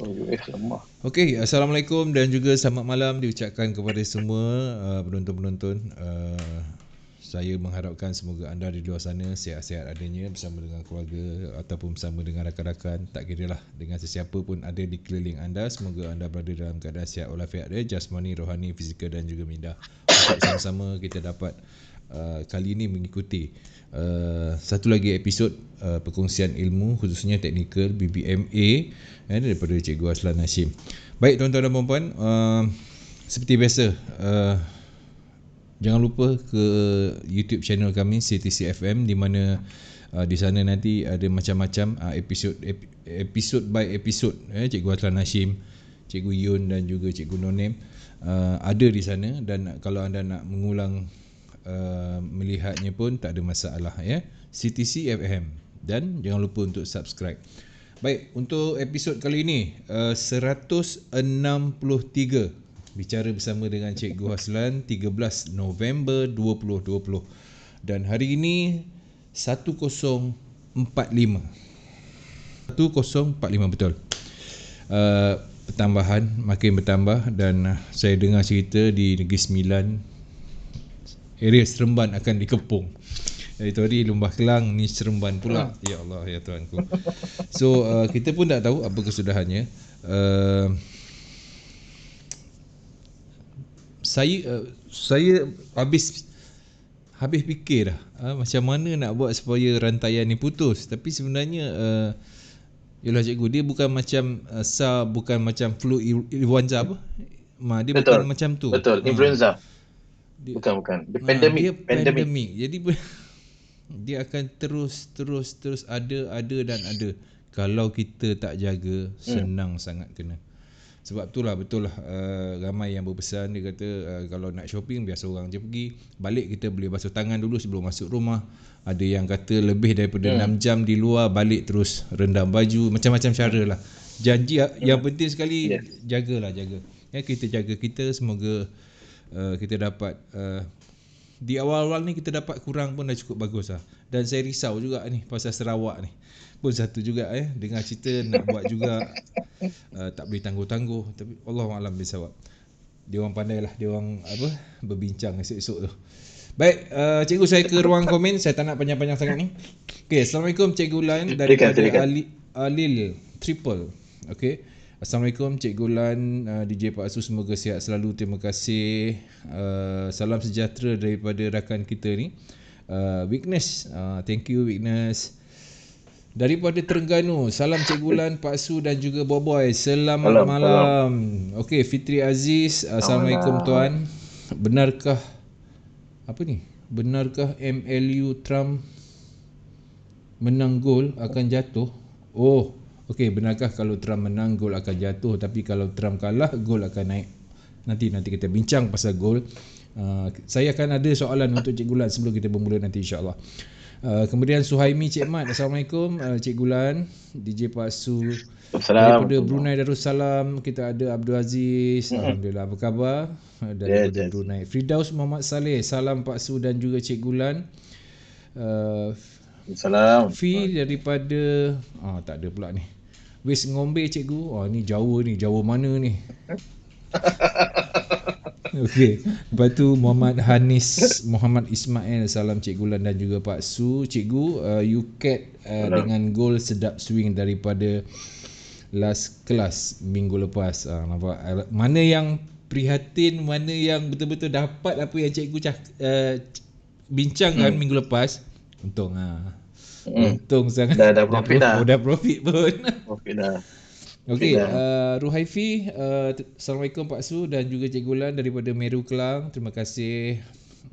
Oh, US lemah. Okey, Assalamualaikum dan juga selamat malam diucapkan kepada semua penonton-penonton. Saya mengharapkan semoga anda di luar sana sihat-sihat adanya bersama dengan keluarga ataupun bersama dengan rakan-rakan, tak kiralah dengan sesiapa pun ada di keliling anda. Semoga anda berada dalam keadaan sihat walafiat jasmani, rohani, fizikal dan juga minda. Untuk sama-sama kita dapat kali ini mengikuti satu lagi episod perkongsian ilmu khususnya teknikal BBMA daripada Cikgu Aslan Hashim. Baik tuan-tuan dan puan-puan, seperti biasa jangan lupa ke YouTube channel kami CTC FM, di mana di sana nanti ada macam-macam episod by episod Cikgu Aslan Hashim, Cikgu Yun dan juga Cikgu Nonem ada di sana, dan kalau anda nak mengulang melihatnya pun tak ada masalah ya. CTC FM, dan jangan lupa untuk subscribe. Baik, untuk episod kali ini 163 bicara bersama dengan Cikgu Haslan 13 November 2020, dan hari ini 1045 betul. Pertambahan makin bertambah, dan saya dengar cerita di Negeri Sembilan area Seremban akan dikepung. Itu tadi Lumbah Kelang, ni Seremban pula. Ya Allah, ya Tuhanku. So kita pun tak tahu apa kesudahannya. Saya habis fikir dah macam mana nak buat supaya rantaian ni putus. Tapi sebenarnya yalah cikgu, dia bukan macam bukan macam flu influenza apa. Dia Betul. bukan macam tu. Betul, influenza. Bukan. Dia Dia pandemik. Jadi dia akan terus ada dan ada. Kalau kita tak jaga, senang sangat kena. Sebab itulah betul lah ramai yang berpesan, dia kata kalau nak shopping biar seorang je pergi, balik kita boleh basuh tangan dulu sebelum masuk rumah. Ada yang kata lebih daripada 6 jam di luar, balik terus rendam baju, macam-macam cara lah. Janji yang penting sekali jaga. Ya, kita jaga kita, semoga kita dapat di awal-awal ni kita dapat kurang pun dah cukup bagus lah. Dan saya risau juga ni pasal Sarawak ni pun satu juga dengar cerita nak buat juga tak boleh tangguh-tangguh. Tapi Allahualam bisawab. Dia orang pandai lah, dia orang berbincang esok-esok tu. Baik, cikgu, saya ke ruang komen. Saya tak nak panjang-panjang sangat ni. Okey, Assalamualaikum Cikgu Lan daripada Alil Triple. Okey, Assalamualaikum Cikgu Lan, DJ Pak Asu, semoga sihat selalu. Terima kasih. Salam sejahtera daripada rakan kita ni, Weakness. Thank you Weakness. Daripada Terengganu, salam Cikgu Lan, Pak Su dan juga Boboy. Selamat malam. Okey, Fitri Aziz, Assalamualaikum tuan. Benarkah MLU Trump menang gol akan jatuh? Oh, okey, benarkah kalau Trump menang gol akan jatuh, tapi kalau Trump kalah gol akan naik? Nanti kita bincang pasal gol. Saya akan ada soalan untuk Cikgu Lan sebelum kita bermula nanti, insya-Allah. Kemudian Suhaimi Cik Mat, Assalamualaikum Cikgu Lan, DJ Pak Su. Daripada Brunei Darussalam kita ada Abdul Aziz. Alhamdulillah, apa khabar? Daripada Brunei. Firdaus Muhammad Saleh, salam Pak Su dan juga Cikgu Lan. Salam. Fi daripada tak ada pula ni. Wis Ngombe Cikgu. Ni Jawa ni. Jawa mana ni? Okey. Lepas tu Muhammad Hanis Muhammad Ismail, salam Cikgu Lan dan juga Pak Su. Cikgu, UCAT dengan gol sedap swing daripada last kelas minggu lepas. Nampak mana yang prihatin, mana yang betul-betul dapat apa yang cikgu bincangkan minggu lepas. Untung untung sangat. Dah profit dah. Dah profit pun. Profit dah. Okey, Ruhaifi, Assalamualaikum Pak Su dan juga Cikgu Lan daripada Meru Kelang. Terima kasih.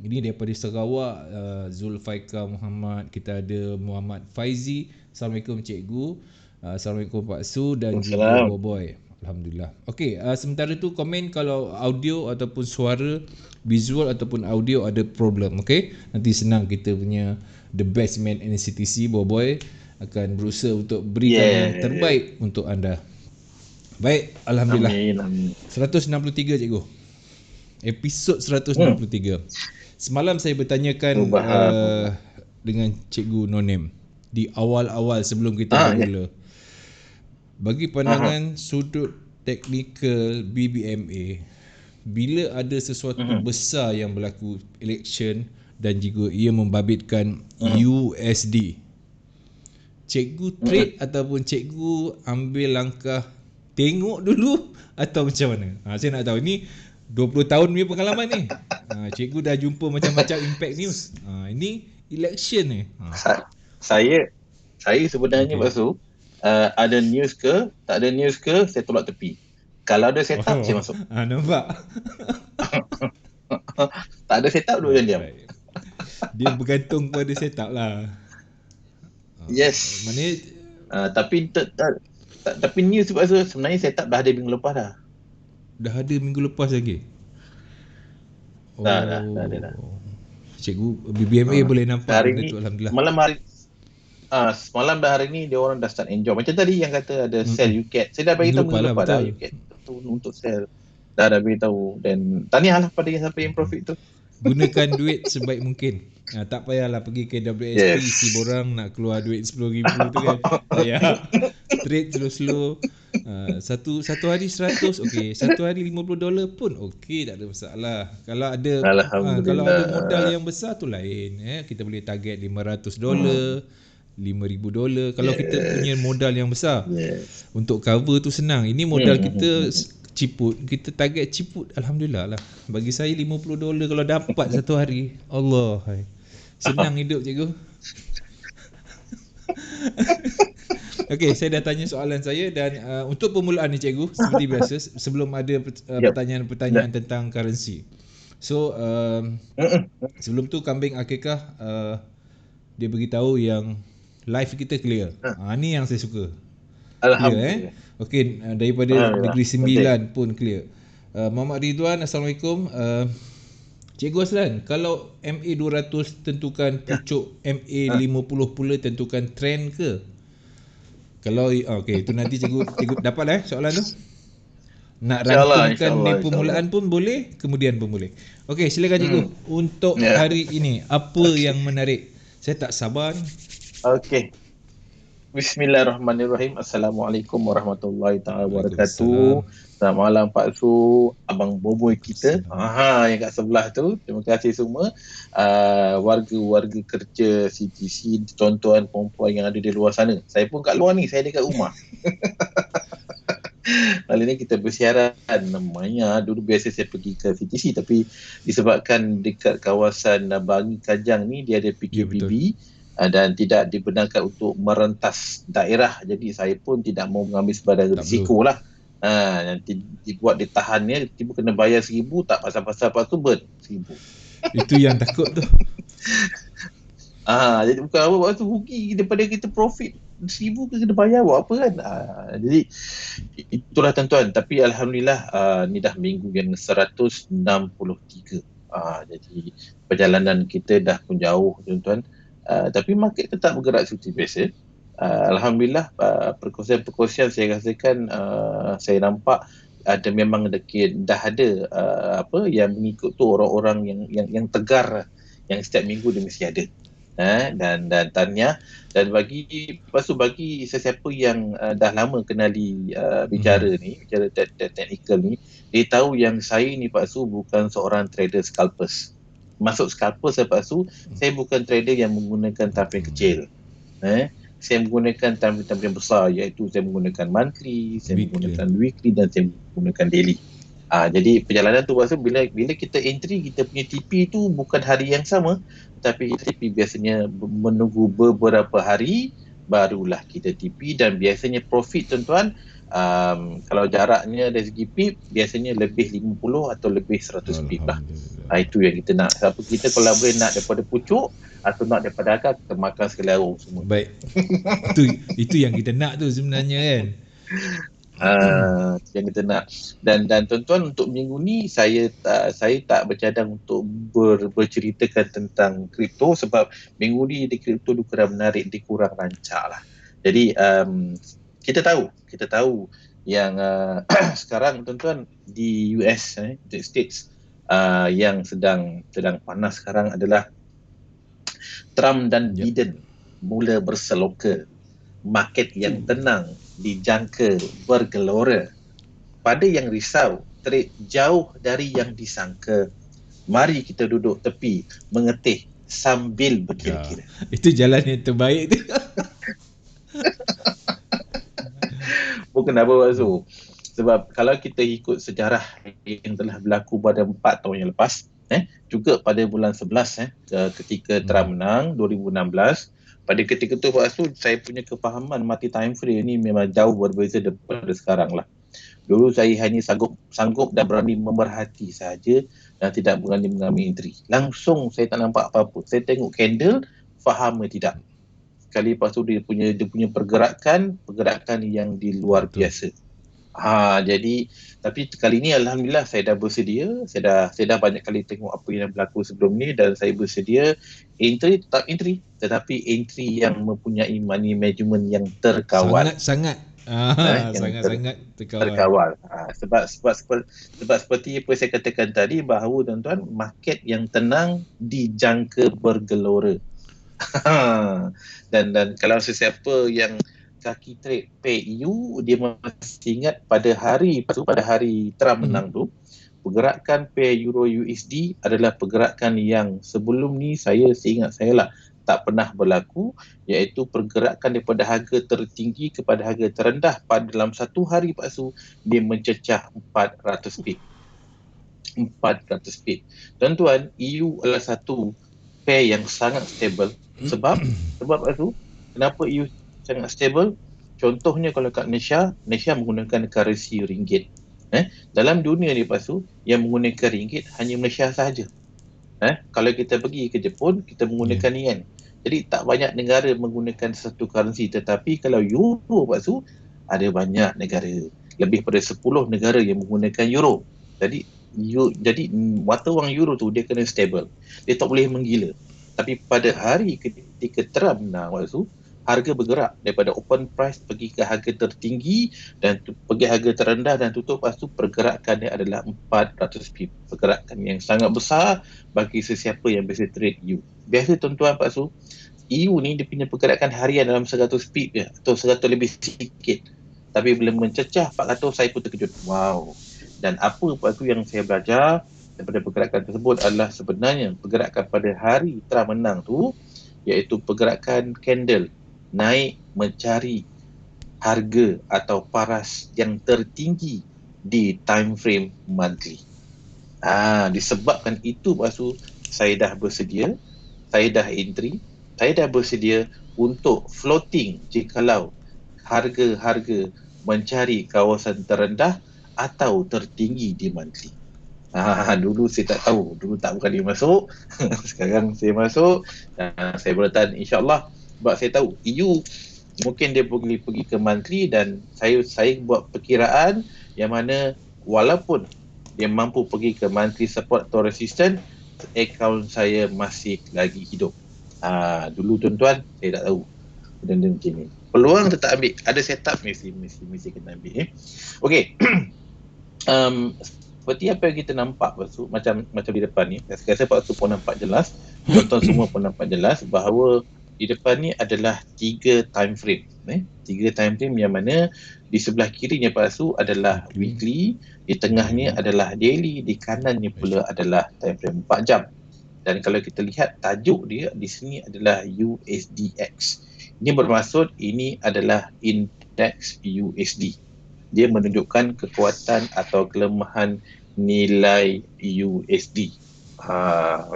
Ini daripada Sarawak, Zulfaika Muhammad. Kita ada Muhammad Faizi. Assalamualaikum Cikgu. Assalamualaikum Pak Su dan juga Boboy. Alhamdulillah. Okey, sementara tu komen kalau audio ataupun suara, visual ataupun audio ada problem, okey? Nanti senang kita punya the best man in CTC, Boboy akan berusaha untuk berikan yang terbaik untuk anda. Baik, alhamdulillah. Amin. 163 cikgu. Episod 163. Semalam saya bertanyakan dengan Cikgu Nonem di awal-awal sebelum kita bermula. bagi pandangan sudut teknikal BBMA, bila ada sesuatu besar yang berlaku election dan juga ia membabitkan USD, cikgu trade ataupun cikgu ambil langkah tengok dulu atau macam mana? Saya nak tahu ni 20 tahun punya pengalaman ni. Cikgu dah jumpa macam-macam impact news. Ini election ni. Saya sebenarnya Pasu, ada news ke, tak ada news ke, saya tolak tepi. Kalau ada setup, saya masuk. Nampak? Tak ada setup, dua diam. Dia bergantung pada setup lah. Yes. Maknanya tapi news Pasu sebenarnya setup dah ada minggu lepas dah. Dah ada minggu lepas lagi? Dah. Cikgu BBMA boleh nampak hari benda ni, tu, alhamdulillah. Semalam dah hari ni dia orang dah start enjoy. Macam tadi yang kata ada sell UCAT. Saya dah bagi tahu minggu lepas dah UCAT tu untuk sell. Dah bagi tahu, dan tahniahlah pada siapa yang profit tu. Gunakan duit sebaik mungkin. Tak payahlah pergi ke WSP si borang nak keluar duit 10,000 tu kan. Ya. Trade slow-slow. Satu hari 100 okey, satu hari $50 pun okey, tak ada masalah. Kalau ada modal yang besar tu lain, kita boleh target $500, $5,000 kalau kita punya modal yang besar. Untuk cover tu senang. Ini modal kita ciput, kita target ciput, alhamdulillah lah. Bagi saya $50 kalau dapat satu hari, Allah, senang hidup cikgu. Okey, saya dah tanya soalan saya, dan untuk permulaan ni cikgu, seperti biasa, sebelum ada pertanyaan-pertanyaan tentang currency. So sebelum tu kambing akikah, dia beritahu yang live kita clear. Ni yang saya suka. Alhamdulillah. Okey, daripada Negeri Sembilan pun clear. Muhammad Ridwan, Assalamualaikum. Cikgu Aslan, kalau MA 200 tentukan pucuk, MA 50 pula tentukan trend ke? Kalau okey, itu nanti cikgu dapat soalan tu. Nak rangkumkan di permulaan pun boleh, kemudian pun boleh. Okey, silakan cikgu. Untuk hari ini, apa yang menarik? Saya tak sabar ni. Okey. Bismillahirrahmanirrahim. Assalamualaikum warahmatullahi taala wabarakatuh. Selamat malam Pak Su, abang boboy kita. Yang kat sebelah tu. Terima kasih semua. Warga-warga kerja CTC, tuan-tuan perempuan yang ada di luar sana. Saya pun kat luar ni, saya dekat rumah. Kali ni kita bersiaran namanya. Dulu biasa saya pergi ke CTC, tapi disebabkan dekat kawasan Bangi Kajang ni dia ada PKPB. Dan tidak dibenarkan untuk merentas daerah, jadi saya pun tidak mau mengambil sebarang risiko lah. Nanti dibuat ditahannya, tiba kena bayar 1,000, tak pasal-pasal lepas tu burn 1,000. Itu yang takut tu. Jadi bukan apa, waktu rugi daripada kita profit 1,000 kena bayar buat apa kan. Jadi itulah tuan-tuan. Tapi alhamdulillah ni dah minggu yang 163. Jadi perjalanan kita dah pun jauh tuan-tuan. Tapi market tetap bergerak seperti biasa. Alhamdulillah, perkongsian saya rasakan, saya nampak ada memang dah ada yang mengikut tu orang-orang yang tegar, yang setiap minggu dia mesti ada. Dan tahniah, dan bagi sesiapa yang dah lama kenali bicara teknikal ni, dia tahu yang saya ni Pak Su bukan seorang trader scalpers. Masuk scalper saya Pak Su, saya bukan trader yang menggunakan target kecil. Saya menggunakan target yang besar, iaitu saya menggunakan monthly, saya menggunakan weekly, dan saya menggunakan daily. Jadi perjalanan tu Pak Su, bila kita entry, kita punya TP tu bukan hari yang sama, tapi TP biasanya menunggu beberapa hari barulah kita TP, dan biasanya profit tuan-tuan, kalau jaraknya dari segi pip biasanya lebih 50 atau lebih 100 pip lah. Itu yang kita nak. Siapa kita kalau boleh nak daripada pucuk atau nak daripada akar, kita makan sekelaro semua. Baik. Itu yang kita nak tu sebenarnya kan. Yang kita nak. Dan tuan-tuan, untuk minggu ni saya tak bercadang untuk berceritakan tentang kripto, sebab minggu ni di kripto dia kurang menarik, dia kurang rancak lah. Jadi kita tahu yang sekarang tuan-tuan di US, United States, yang sedang panas sekarang adalah Trump dan Biden mula berseloka. market yang tenang dijangka bergelora. Pada yang risau, trade jauh dari yang disangka. Mari kita duduk tepi, mengetih sambil berkira-kira. Itu jalan yang terbaik tu. Bukan apa maksud. Sebab kalau kita ikut sejarah yang telah berlaku pada 4 tahun yang lepas, juga pada bulan 11, ketika Trump menang 2016, pada ketika tu Pak Asu, saya punya kefahaman mati time frame ni memang jauh berbeza daripada sekarang lah. Dulu saya hanya sanggup dan berani memerhati saja dan tidak berani mengambil entry. Langsung saya tak nampak apa-apa. Saya tengok candle, faham ke tidak. Sekali lepas tu dia punya pergerakan yang di luar biasa. Jadi tapi kali ni alhamdulillah saya dah bersedia. Saya dah banyak kali tengok apa yang berlaku sebelum ni dan saya bersedia entry, tetap entry, tetapi entry yang mempunyai money management yang terkawal. Sangat-sangat sangat-sangat terkawal. Sebab seperti apa saya katakan tadi, bahawa tuan-tuan, market yang tenang dijangka bergelora. dan kalau sesiapa yang kaki trade PU, dia masih ingat pada hari Trump menang tu, pergerakan pair Euro USD adalah pergerakan yang sebelum ni seingat saya lah tak pernah berlaku, iaitu pergerakan daripada harga tertinggi kepada harga terendah pada dalam satu hari Pak Su, dia mencecah 400 pip. Tuan-tuan, EU adalah satu pair yang sangat stable. Sebab Pak Su, kenapa EU sangat stable? Contohnya kalau kat Malaysia menggunakan currency ringgit. Dalam dunia ni Pak Su, yang menggunakan ringgit hanya Malaysia sahaja. Kalau kita pergi ke Jepun, kita menggunakan yen. Jadi tak banyak negara menggunakan satu currency. Tetapi kalau euro Pak Su, ada banyak negara. Lebih pada 10 negara yang menggunakan euro. Jadi mata wang euro tu dia kena stable. Dia tak boleh menggila. Tapi pada hari ketika Trump menang Pak Su, harga bergerak daripada open price pergi ke harga tertinggi dan pergi harga terendah dan tutup. Lepas tu pergerakan dia adalah 400 pip. Pergerakan yang sangat besar bagi sesiapa yang biasa trade EU. Biasa tuan-tuan Pak Su, EU ni dia punya pergerakan harian dalam 100 pip je atau 100 lebih sedikit. Tapi bila mencecah 400, saya pun terkejut. Wow. Dan apa Pak Su yang saya belajar daripada pergerakan tersebut adalah sebenarnya pergerakan pada hari Trump menang tu, iaitu pergerakan candle naik mencari harga atau paras yang tertinggi di time frame monthly. Disebabkan itu Pak Su, saya dah bersedia, saya dah entry, saya dah bersedia untuk floating jikalau harga-harga mencari kawasan terendah atau tertinggi di monthly. Dulu saya tak tahu, dulu tak berani masuk. Sekarang saya masuk dan saya bertahan insya-Allah. Sebab saya tahu EU mungkin dia pergi ke monthly dan saya buat perkiraan yang mana walaupun dia mampu pergi ke monthly support atau resistance, akaun saya masih lagi hidup. Dulu tuan-tuan saya tak tahu benda macam ni. Peluang tetap ambil, ada setup mesti kena ambil. Okey. Seperti apa yang kita nampak macam di depan ni, saya rasa Pak Su pun nampak jelas, tuan-tuan semua pun nampak jelas bahawa di depan ni adalah 3 time frame. 3 time frame yang mana di sebelah kirinya Pak Su adalah weekly, di tengahnya adalah daily, di kanannya pula adalah time frame 4 jam. Dan kalau kita lihat tajuk dia di sini adalah USDX. Ini bermaksud ini adalah indeks USD. Dia menunjukkan kekuatan atau kelemahan nilai USD.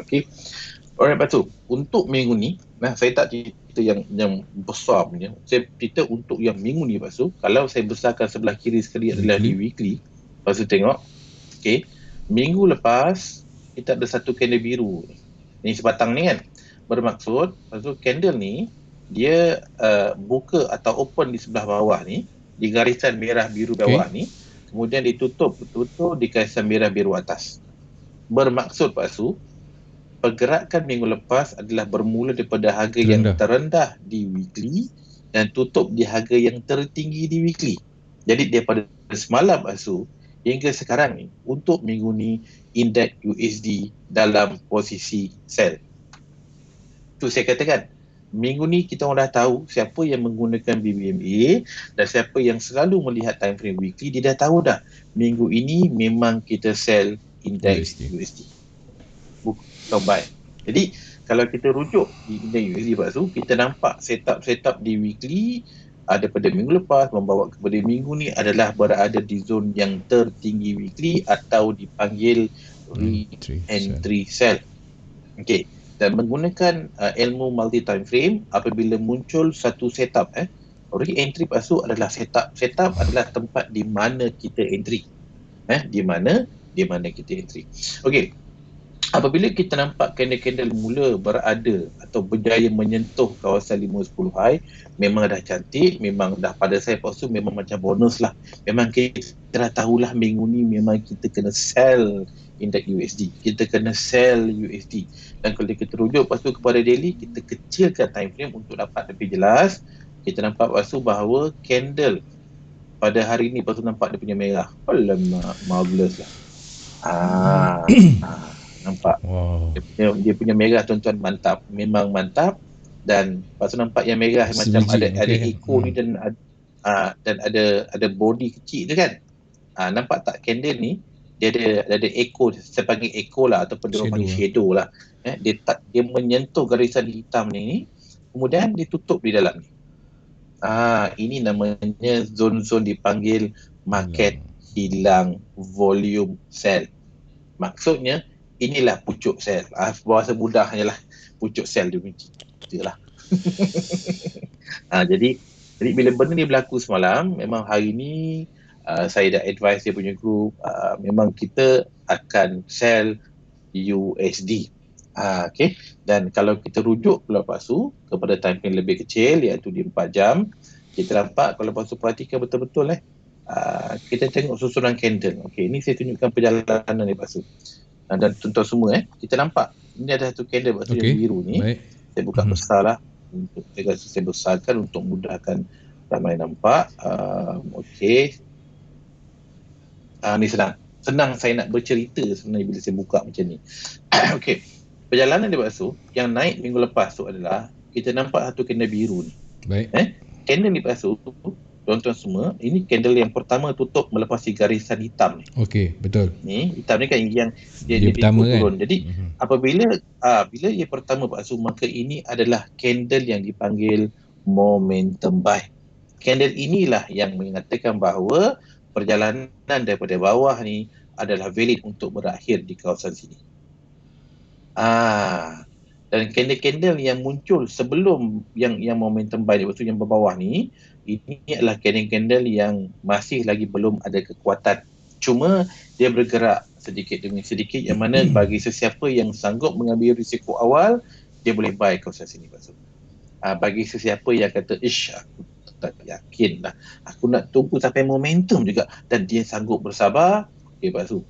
Okey. Alright Pak Su, untuk minggu ni, saya tak cerita yang besar punya. Saya cerita untuk yang minggu ni Pak Su. Kalau saya besarkan sebelah kiri sekali adalah di weekly. Pak Su tengok. Okey. Minggu lepas kita ada satu candle biru. Ni sebatang ni kan. Bermaksud Pak Su, candle ni dia buka atau open di sebelah bawah ni, di garisan merah biru bawah ni, kemudian ditutup di garisan merah biru atas. Bermaksud Pak Su, pergerakan minggu lepas adalah bermula daripada harga yang terendah di weekly dan tutup di harga yang tertinggi di weekly. Jadi daripada semalam Pak Su hingga sekarang ni, untuk minggu ni indeks USD dalam posisi sell. Tu saya katakan, minggu ni kita orang dah tahu siapa yang menggunakan BBMA dan siapa yang selalu melihat time frame weekly, dia dah tahu dah minggu ini memang kita sell index USD. Bukan buy. Jadi kalau kita rujuk di index USD Pak Su, kita nampak setup di weekly daripada minggu lepas membawa kepada minggu ni adalah berada di zon yang tertinggi weekly atau dipanggil re-entry sell. Okey, dan menggunakan ilmu multi time frame, apabila muncul satu setup re-entry Pak Su adalah setup adalah tempat di mana kita entry. Di mana kita entry. Okey, apabila kita nampak candle-candle mula berada atau berjaya menyentuh kawasan 5-10 high, memang dah cantik, memang dah pada saya Pak Su memang macam bonus lah. Memang kita dah tahulah minggu ni memang kita kena sell indeks USD, kita kena sell USD. Dan kalau kita rujuk Pak Su kepada daily, kita kecilkan time frame untuk dapat lebih jelas. Kita nampak Pak Su bahawa candle pada hari ni Pak Su nampak dia punya merah. Alamak, marvelous lah. Nampak. Wow. Dia punya merah tuan-tuan, mantap. Memang mantap. Dan Pak Su nampak yang merah macam ada echo ni dan ada body kecil tu kan. Nampak tak candle ni dia ada echo, saya panggil echo lah ataupun dia panggil shadow lah. Dia menyentuh garisan hitam ni, kemudian dia tutup di dalam ni. Ini namanya zon-zon dipanggil market hilang volume sell. Maksudnya inilah pucuk sell. Bahasa mudahnya lah pucuk sell dia cerita lah. Jadi bila benda ni berlaku semalam, memang hari ni saya dah advise dia punya group, memang kita akan sell USD. Okay. Dan kalau kita rujuk pula Pak Su kepada time frame lebih kecil, iaitu di 4 jam, kita nampak kalau Pak Su perhatikan betul-betul kita tengok susunan candle. Okay, ini saya tunjukkan perjalanan ni Pak Su. Dan tuan-tuan semua kita nampak ini ada satu candle Pak Su yang biru ni. Baik. Saya buka besar lah, untuk saya besarkan untuk mudahkan ramai nampak. Okey. Ni senang saya nak bercerita sebenarnya bila saya buka macam ni. Okey. Perjalanan dia Pak Su yang naik minggu lepas tu adalah kita nampak satu candle biru ni. Baik. Candle ni Pak Su, tuan-tuan semua, ini candle yang pertama tutup melepasi garisan hitam ni. Okey, betul. Ni hitam ni kan yang dia pertama turun. Kan? Jadi apabila bila ia pertama Pak Su, maka ini adalah candle yang dipanggil momentum buy. Candle inilah yang mengatakan bahawa perjalanan daripada bawah ni adalah valid untuk berakhir di kawasan sini. Dan candle-candle yang muncul sebelum yang momentum buy, maksud yang berbawah ni, ini adalah candle-candle yang masih lagi belum ada kekuatan. Cuma dia bergerak sedikit demi sedikit, yang mana bagi sesiapa yang sanggup mengambil risiko awal, dia boleh buy kawasan sini Pak Su. Bagi sesiapa yang kata, aku tak yakin lah, aku nak tunggu sampai momentum juga, dan dia sanggup bersabar, okey Pak Su.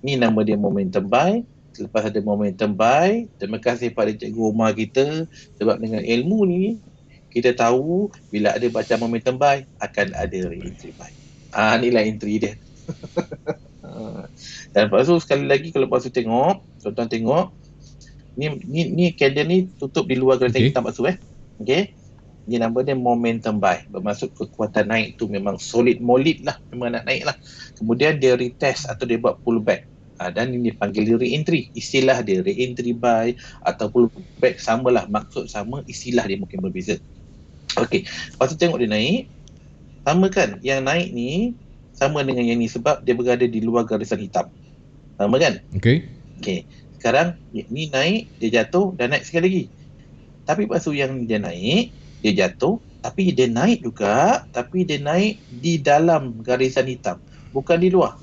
Ni nama dia momentum buy. Selepas ada momentum buy, terima kasih pada Cikgu Umar kita, sebab dengan ilmu ni kita tahu bila ada baca momentum buy akan ada re-entry buy. Inilah entry dia. Dan Pak Su sekali lagi, kalau Pak Su tengok, tuan-tuan tengok, ni candle ni tutup di luar garisan hitam Pak Su okey. Ini nama dia momentum buy. Bermaksud kekuatan naik tu memang solid molid lah, memang nak naik lah. Kemudian dia retest atau dia buat pullback. Dan ini dipanggil re-entry. Istilah dia re-entry buy atau pullback samalah, maksud sama, istilah dia mungkin berbeza. Okey, lepas tu tengok dia naik. Sama kan, yang naik ni sama dengan yang ni sebab dia berada di luar garisan hitam. Sama kan? Okey. Sekarang ni naik, dia jatuh dan naik sekali lagi. Tapi lepas tu yang dia naik, dia jatuh, tapi dia naik juga, tapi dia naik di dalam garisan hitam, bukan di luar.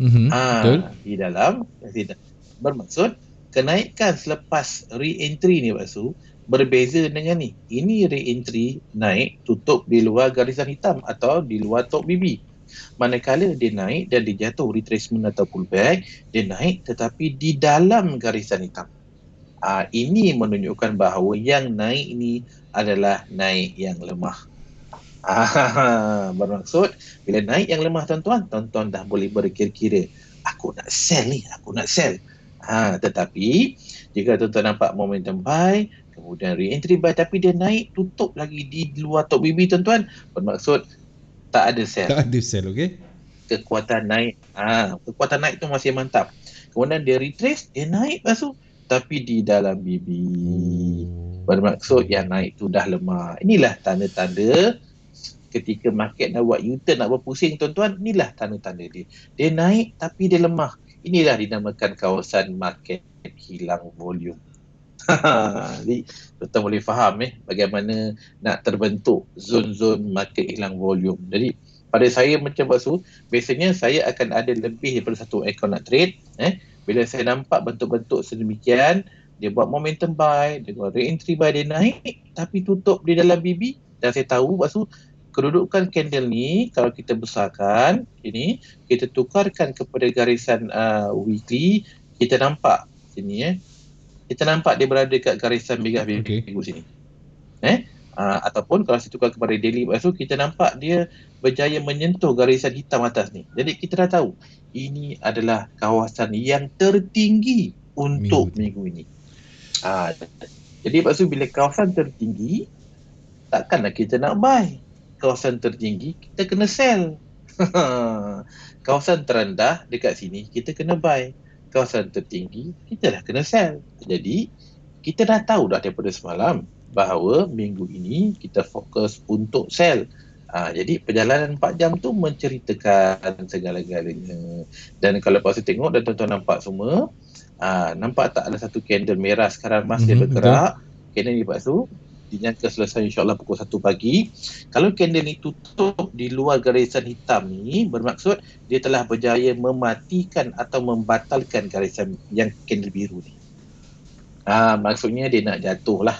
Betul. Di dalam. Bermaksud kenaikan selepas re-entry ni Pak Su berbeza dengan ni. Ini re-entry naik tutup di luar garisan hitam atau di luar top BB. Manakala dia naik dan dia jatuh retracement atau pullback, dia naik tetapi di dalam garisan hitam. Ini menunjukkan bahawa yang naik ini adalah naik yang lemah. Bermaksud bila naik yang lemah tuan-tuan dah boleh berkira-kira, aku nak sell. Tetapi jika tuan-tuan nampak momentum buy, kemudian re-entry buy tapi dia naik tutup lagi di luar top BB tuan-tuan, bermaksud tak ada sell. Tak ada sell, okey. Kekuatan naik tu masih mantap. Kemudian dia retrace, dia naik lepas tu tapi di dalam BB. Bermaksud yang naik tu dah lemah. Inilah tanda-tanda ketika market nak buat U-turn, nak berpusing tuan-tuan, inilah tanda-tanda dia. Dia naik tapi dia lemah. Inilah dinamakan kawasan market hilang volume. Jadi tuan-tuan boleh faham bagaimana nak terbentuk zon-zon market hilang volume. Jadi pada saya macam Basu, biasanya saya akan ada lebih daripada satu akaun nak trade. Bila saya nampak bentuk-bentuk sedemikian, dia buat momentum buy, dia buat re-entry buy, dia naik tapi tutup di dalam BB, dan saya tahu Basu, kedudukan candle ni kalau kita besarkan ini, kita tukarkan kepada garisan weekly, kita nampak sini kita nampak dia berada dekat garisan megah minggu sini. Ataupun kalau saya tukar kepada daily Basu, kita nampak dia berjaya menyentuh garisan hitam atas ni. Jadi kita dah tahu ini adalah kawasan yang tertinggi untuk minggu ini. Jadi Basu, bila kawasan tertinggi, takkanlah kita nak buy. Kawasan tertinggi kita kena sell. Kawasan terendah dekat sini kita kena buy. Kawasan tertinggi kita dah kena sell. Jadi kita dah tahu dah daripada semalam bahawa minggu ini kita fokus untuk sell. Jadi perjalanan 4 jam tu menceritakan segala-galanya. Dan kalau Pasal tengok dan tuan-tuan nampak semua, nampak tak ada satu candle merah sekarang masih bergerak. Candle ni Pasal dinyatakan selesai insyaAllah pukul 1 pagi. Kalau candle ni tutup di luar garisan hitam ni, bermaksud dia telah berjaya mematikan atau membatalkan garisan yang candle biru ni. Maksudnya dia nak jatuh lah.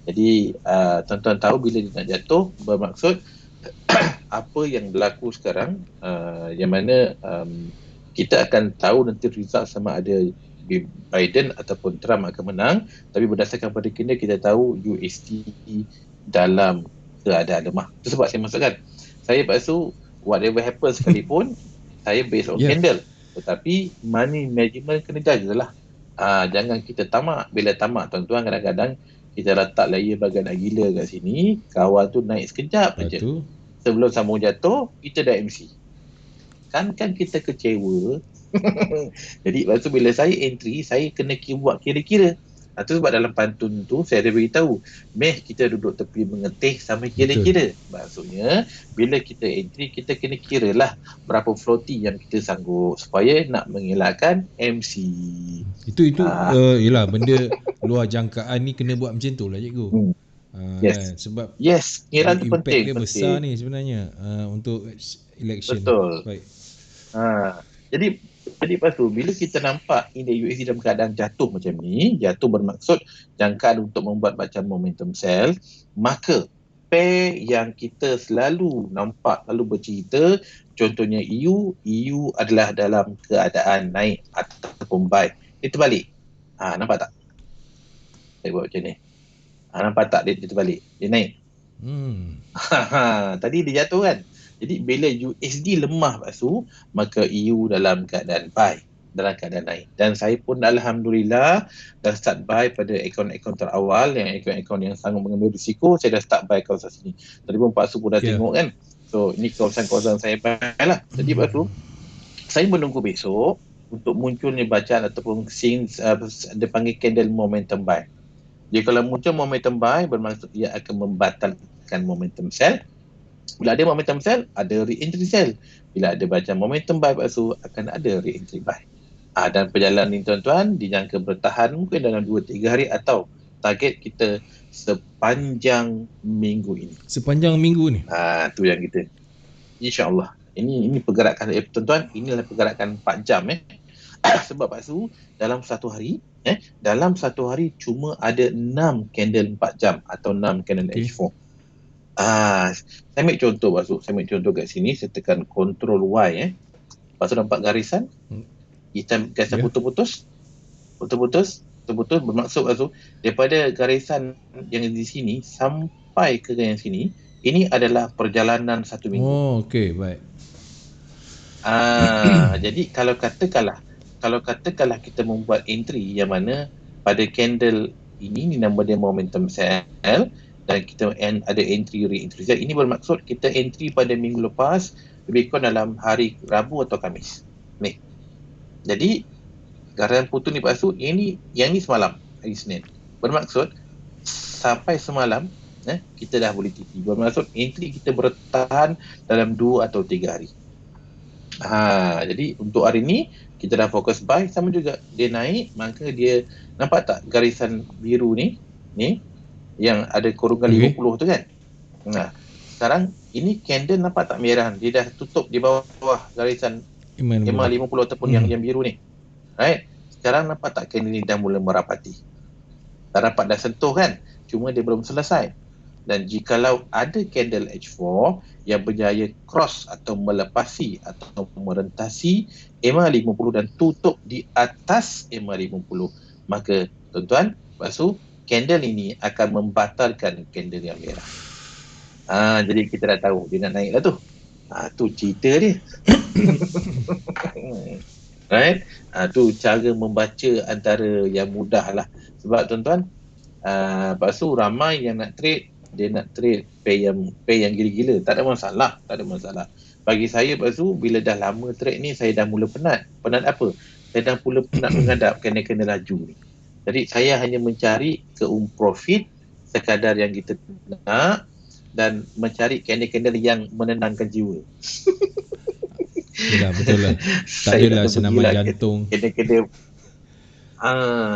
Jadi tuan-tuan tahu bila dia nak jatuh, bermaksud apa yang berlaku sekarang, yang mana kita akan tahu nanti result sama ada Biden ataupun Trump akan menang, tapi berdasarkan pada candle kita tahu USD dalam keadaan lemah. Itu sebab saya masukkan. Saya paksu whatever happens sekalipun saya based on candle. Tetapi money management kena jagalah. Jangan kita tamak. Bila tamak tuan-tuan, kadang-kadang kita letak layer bagai nak gila kat sini, kawan tu naik sekejap saja. Sebelum sambung jatuh, kita dah MC. Kan kita kecewa. Jadi lepas tu bila saya entry, saya kena buat kira-kira. Itu sebab dalam pantun tu saya ada beritahu, kita duduk tepi mengetih sampai kira-kira. Maksudnya bila kita entry, kita kena kira lah berapa floaty yang kita sanggup supaya nak mengelakkan MC. Itu yelah, benda luar jangkaan ni kena buat macam tu lah cikgu. Kan? Sebab kira tu impact penting. Dia besar ni sebenarnya untuk election. Betul. Baik. Jadi lepas tu bila kita nampak indeks USD dalam keadaan jatuh macam ni, jatuh bermaksud jangkaan untuk membuat macam momentum sell, maka pair yang kita selalu nampak, selalu bercerita, contohnya EU adalah dalam keadaan naik ataupun buy. Dia terbalik. Nampak tak? Saya buat macam ni. Nampak tak dia terbalik? Dia naik. Tadi dia jatuh kan? Jadi bila USD lemah Basu, maka EU dalam keadaan buy, dalam keadaan naik. Dan saya pun alhamdulillah dah start buy pada akaun-akaun terawal, yang akaun-akaun yang sangat mengambil risiko, saya dah start buy kawasan sini. Tadi pun Pak Su pun dah tengok kan. So ini kawasan-kawasan saya buy lah. Jadi Basu, saya menunggu besok untuk munculnya bacaan ataupun since dia panggil candle momentum buy. Jadi kalau muncul momentum buy, bermaksud dia akan membatalkan momentum sell. Bila ada momentum sell, ada re-entry sell. Bila ada baca momentum buy, Basu, akan ada re-entry buy. Dan perjalanan ini tuan-tuan dijangka bertahan mungkin dalam 2-3 hari atau target kita sepanjang minggu ini. Sepanjang minggu ni? Tu yang kita. InsyaAllah. Ini pergerakan tuan-tuan, inilah pergerakan 4 jam sebab Basu dalam satu hari cuma ada 6 candle 4 jam atau 6 candle H4. Saya ambil contoh Basu. Saya ambil contoh kat sini. Saya tekan Ctrl Y. Basu nampak garisan. Garisan putus-putus. Bermaksud Basu, daripada garisan yang di sini sampai ke yang sini, ini adalah perjalanan 1 minggu. Oh, okey, baik. Jadi kalau katakanlah kita membuat entry yang mana pada candle ini nama dia momentum sell, dan kita ada entry re-entry. Ini bermaksud kita entry pada minggu lepas lebih kurang dalam hari Rabu atau Khamis. Ni. Jadi garisan putus ni Pak Su, yang ni semalam hari Isnin. Bermaksud sampai semalam kita dah boleh TP. Bermaksud entry kita bertahan dalam 2 atau 3 hari. Jadi untuk hari ni kita dah fokus buy, sama juga dia naik, maka dia nampak tak garisan biru ni yang ada kurungan 50 tu kan. Sekarang ini candle nampak tak merah, dia dah tutup di bawah garisan EMA 50 ataupun yang biru ni. Right? Sekarang nampak tak candle ni dah mula merapati. Dah dapat dah sentuh kan, cuma dia belum selesai. Dan jikalau ada candle H4 yang berjaya cross atau melepasi atau merentasi EMA 50 dan tutup di atas EMA 50, maka tuan-tuan, Pak Su, candle ini akan membatalkan candle yang merah. Jadi kita dah tahu dia nak naik lah tu. Tu cerita dia. Right? Tu cara membaca antara yang mudah lah. Sebab tuan-tuan, Pak Su, ramai yang nak trade, dia nak trade pay yang gila-gila. Tak ada masalah. Bagi saya, Pak Su, bila dah lama trade ni, saya dah mula penat. Penat apa? Saya dah mula penat menghadap kena laju ni. Jadi saya hanya mencari profit sekadar yang kita nak dan mencari candle-candle yang menenangkan jiwa. Yalah, betul lah. Tak adalah senaman jantung. Candle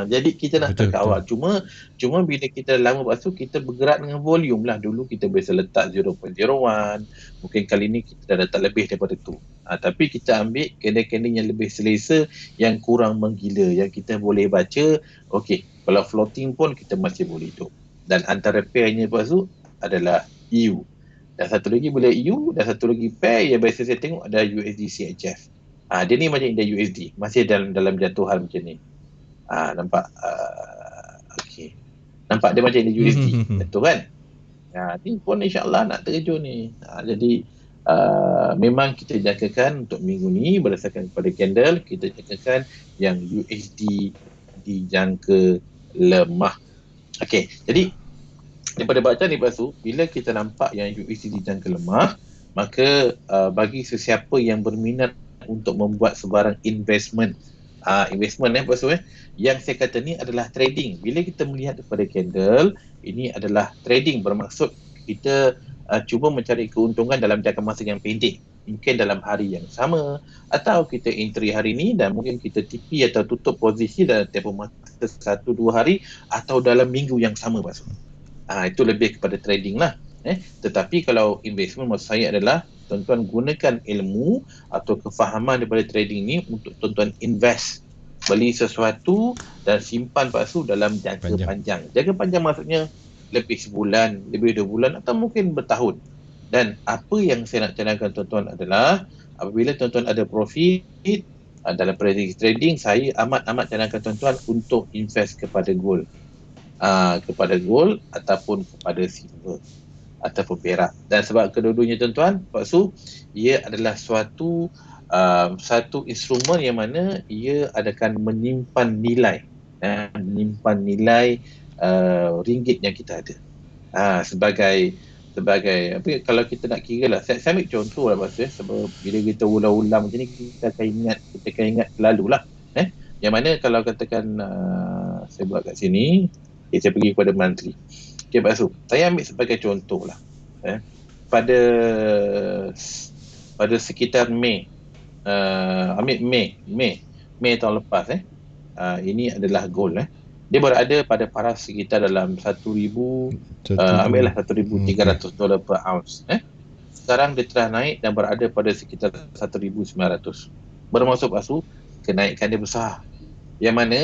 jadi kita nak terkawal. Cuma bila kita lama Pak Su, kita bergerak dengan volume lah. Dulu kita biasa letak 0.01. Mungkin kali ni kita dah letak lebih daripada tu. Tapi kita ambil candle-candle yang lebih selesa, yang kurang menggila, yang kita boleh baca. Okey, kalau floating pun kita masih boleh hidup. Dan antara pairnya Pak Su adalah EU. Dan satu lagi bila EU, dan satu lagi pair yang biasa saya tengok ada USD CHF. Dia ni macam index USD. Masih dalam jatuhan macam ni. Nampak okey. Nampak dia macam index USD. Betul kan? Ni pun insya-Allah nak terjun ni. Jadi memang kita jangkakan untuk minggu ni berdasarkan kepada candle, kita jangkakan yang USD dijangka lemah. Okey, jadi daripada bacaan ni Pak Su, bila kita nampak yang USD dijangka lemah, maka bagi sesiapa yang berminat untuk membuat sebarang investment Pak Su, yang saya kata ni adalah trading. Bila kita melihat daripada candle, ini adalah trading, bermaksud kita cuba mencari keuntungan dalam jangka masa yang pendek. Mungkin dalam hari yang sama, atau kita entry hari ni dan mungkin kita TP atau tutup posisi dalam tempoh masa 1-2 hari atau dalam minggu yang sama Pak Su. Itu lebih kepada trading lah. Tetapi kalau investment, maksud saya adalah tuan-tuan gunakan ilmu atau kefahaman daripada trading ni untuk tuan-tuan invest, beli sesuatu dan simpan Pak Su dalam jangka panjang. Jangka panjang maksudnya lebih sebulan, lebih 2 bulan atau mungkin bertahun. Dan apa yang saya nak cadangkan tuan-tuan adalah apabila tuan-tuan ada profit dalam trading, saya amat cadangkan tuan-tuan untuk invest kepada gold. Kepada gold ataupun kepada silver ataupun perak. Dan sebab kedua-duanya tuan-tuan, Pak Su, ia adalah satu instrumen yang mana ia akan menyimpan nilai ringgit yang kita ada. Sebagai apa, kalau kita nak kira lah, saya ambil contoh lah Pak Su, sebab bila kita ulang-ulang macam ni kita akan ingat selalu lah. Yang mana kalau katakan saya buat kat sini, saya pergi kepada monthly. Okay Pak Su, saya ambil sebagai contoh lah. Pada sekitar Mei, ambil Mei tahun lepas, ini adalah gold. Dia berada pada paras sekitar dalam 1,000, ambillah $1,300 per ounce. Sekarang dia telah naik dan berada pada sekitar 1,900. Bermaksud Pak Su, kenaikan dia besar. Yang mana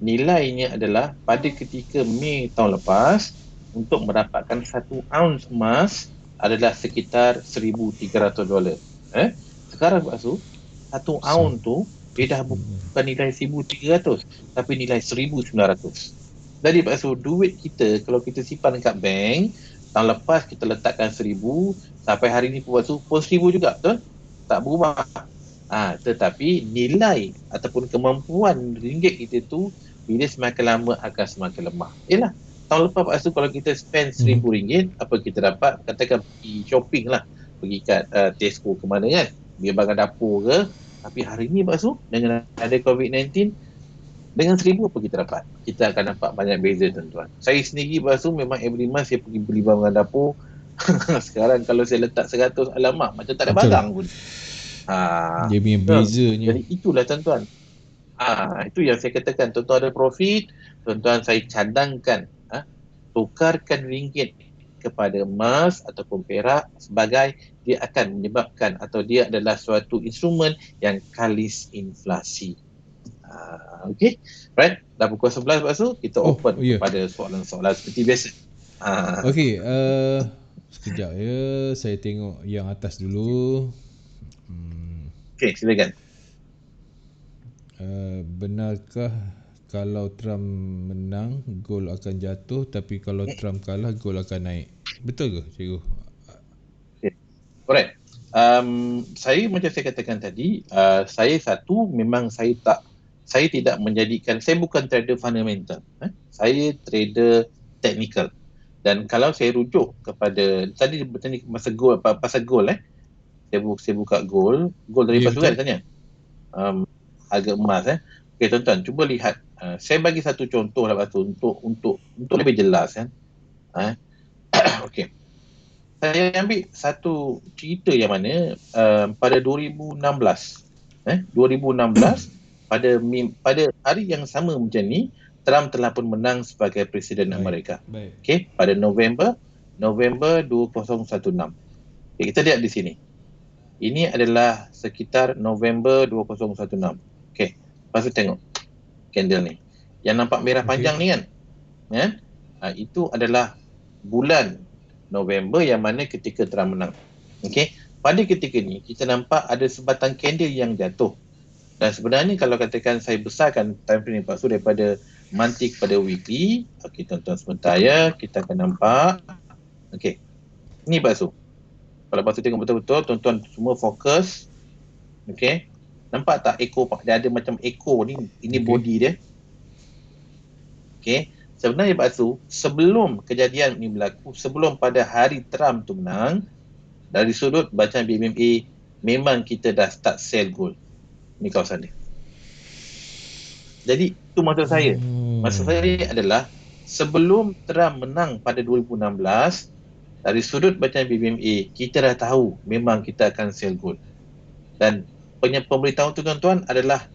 nilainya adalah pada ketika Mei tahun lepas, untuk mendapatkan 1 ounce emas adalah sekitar $1,300. Sekarang Pak Su, 1 ounce tu dia dah bukan nilai 1,300 tapi nilai 1,900. Jadi Pak Su, duit kita kalau kita simpan dekat bank, tahun lepas kita letakkan 1,000, sampai hari ni Pak Su pun 1,000 juga, betul? Tak berubah. Tetapi nilai ataupun kemampuan ringgit kita tu bila semakin lama akan semakin lemah. Yalah, tahun lepas Pak Su kalau kita spend RM1,000, apa kita dapat? Katakan pergi shopping lah, pergi kat Tesco ke mana kan, dia barang dapur ke. Tapi hari ni Pak Su, dengan ada COVID-19, dengan RM1,000 apa kita dapat? Kita akan nampak banyak beza tuan-tuan. Saya sendiri Pak Su memang every month saya pergi beli barang dapur. Sekarang kalau saya letak 100, alamak macam tak ada barang pun. Dia punya bezanya. Jadi itulah tuan-tuan. Itu yang saya katakan, tuan-tuan ada profit, tuan-tuan saya cadangkan tukarkan ringgit kepada emas ataupun perak sebagai dia akan menyebabkan atau dia adalah suatu instrumen yang kalis inflasi. Okey, right? Dah pukul 11 Pak Su, kita open kepada soalan-soalan seperti biasa. Okey, sekejap ya, saya tengok yang atas dulu. Okey, silakan. Benarkah kalau Trump menang, gold akan jatuh, tapi kalau Trump kalah, gold akan naik? Betul ke, cikgu? Okay. Correct. Saya macam saya katakan tadi, saya memang saya tidak menjadikan, saya bukan trader fundamental. Saya trader technical. Dan kalau saya rujuk kepada, tadi bertanya pasal gold, saya buka gold dari Pak Su kan tanya. Harga emas Okey tuan-tuan, cuba lihat. Saya bagi satu contoh lah untuk lebih jelas kan. Okey. Saya ambil satu cerita yang mana pada 2016 pada hari yang sama macam ni, Trump telah pun menang sebagai Presiden Amerika. Okey, pada November 2016. Okay, kita lihat di sini. Ini adalah sekitar November 2016. Okey, lepas tu tengok candle ni. Yang nampak merah panjang ni kan? Itu adalah bulan November yang mana ketika Trump menang. Okey, pada ketika ni kita nampak ada sebatang candle yang jatuh. Dan sebenarnya kalau katakan saya besarkan time frame ni Pak Su daripada monthly kepada weekly. Okey tuan-tuan sebentar ya, kita akan nampak. Okey, ni Pak Su. Kalau Pak Su tengok betul-betul, tuan-tuan semua fokus. Okey, nampak tak echo Pak? Dia ada macam echo ni. Ini body dia. Okey, sebenarnya Pak Su, sebelum kejadian ini berlaku, sebelum pada hari Trump tu menang, dari sudut bacaan BMA, memang kita dah start sell gold. Ini kawasan dia. Jadi itu maksud saya. Maksud saya adalah sebelum Trump menang pada 2016, dari sudut bacaan BBMA, kita dah tahu memang kita akan sell gold. Dan pemberitahuan tu tuan-tuan adalah,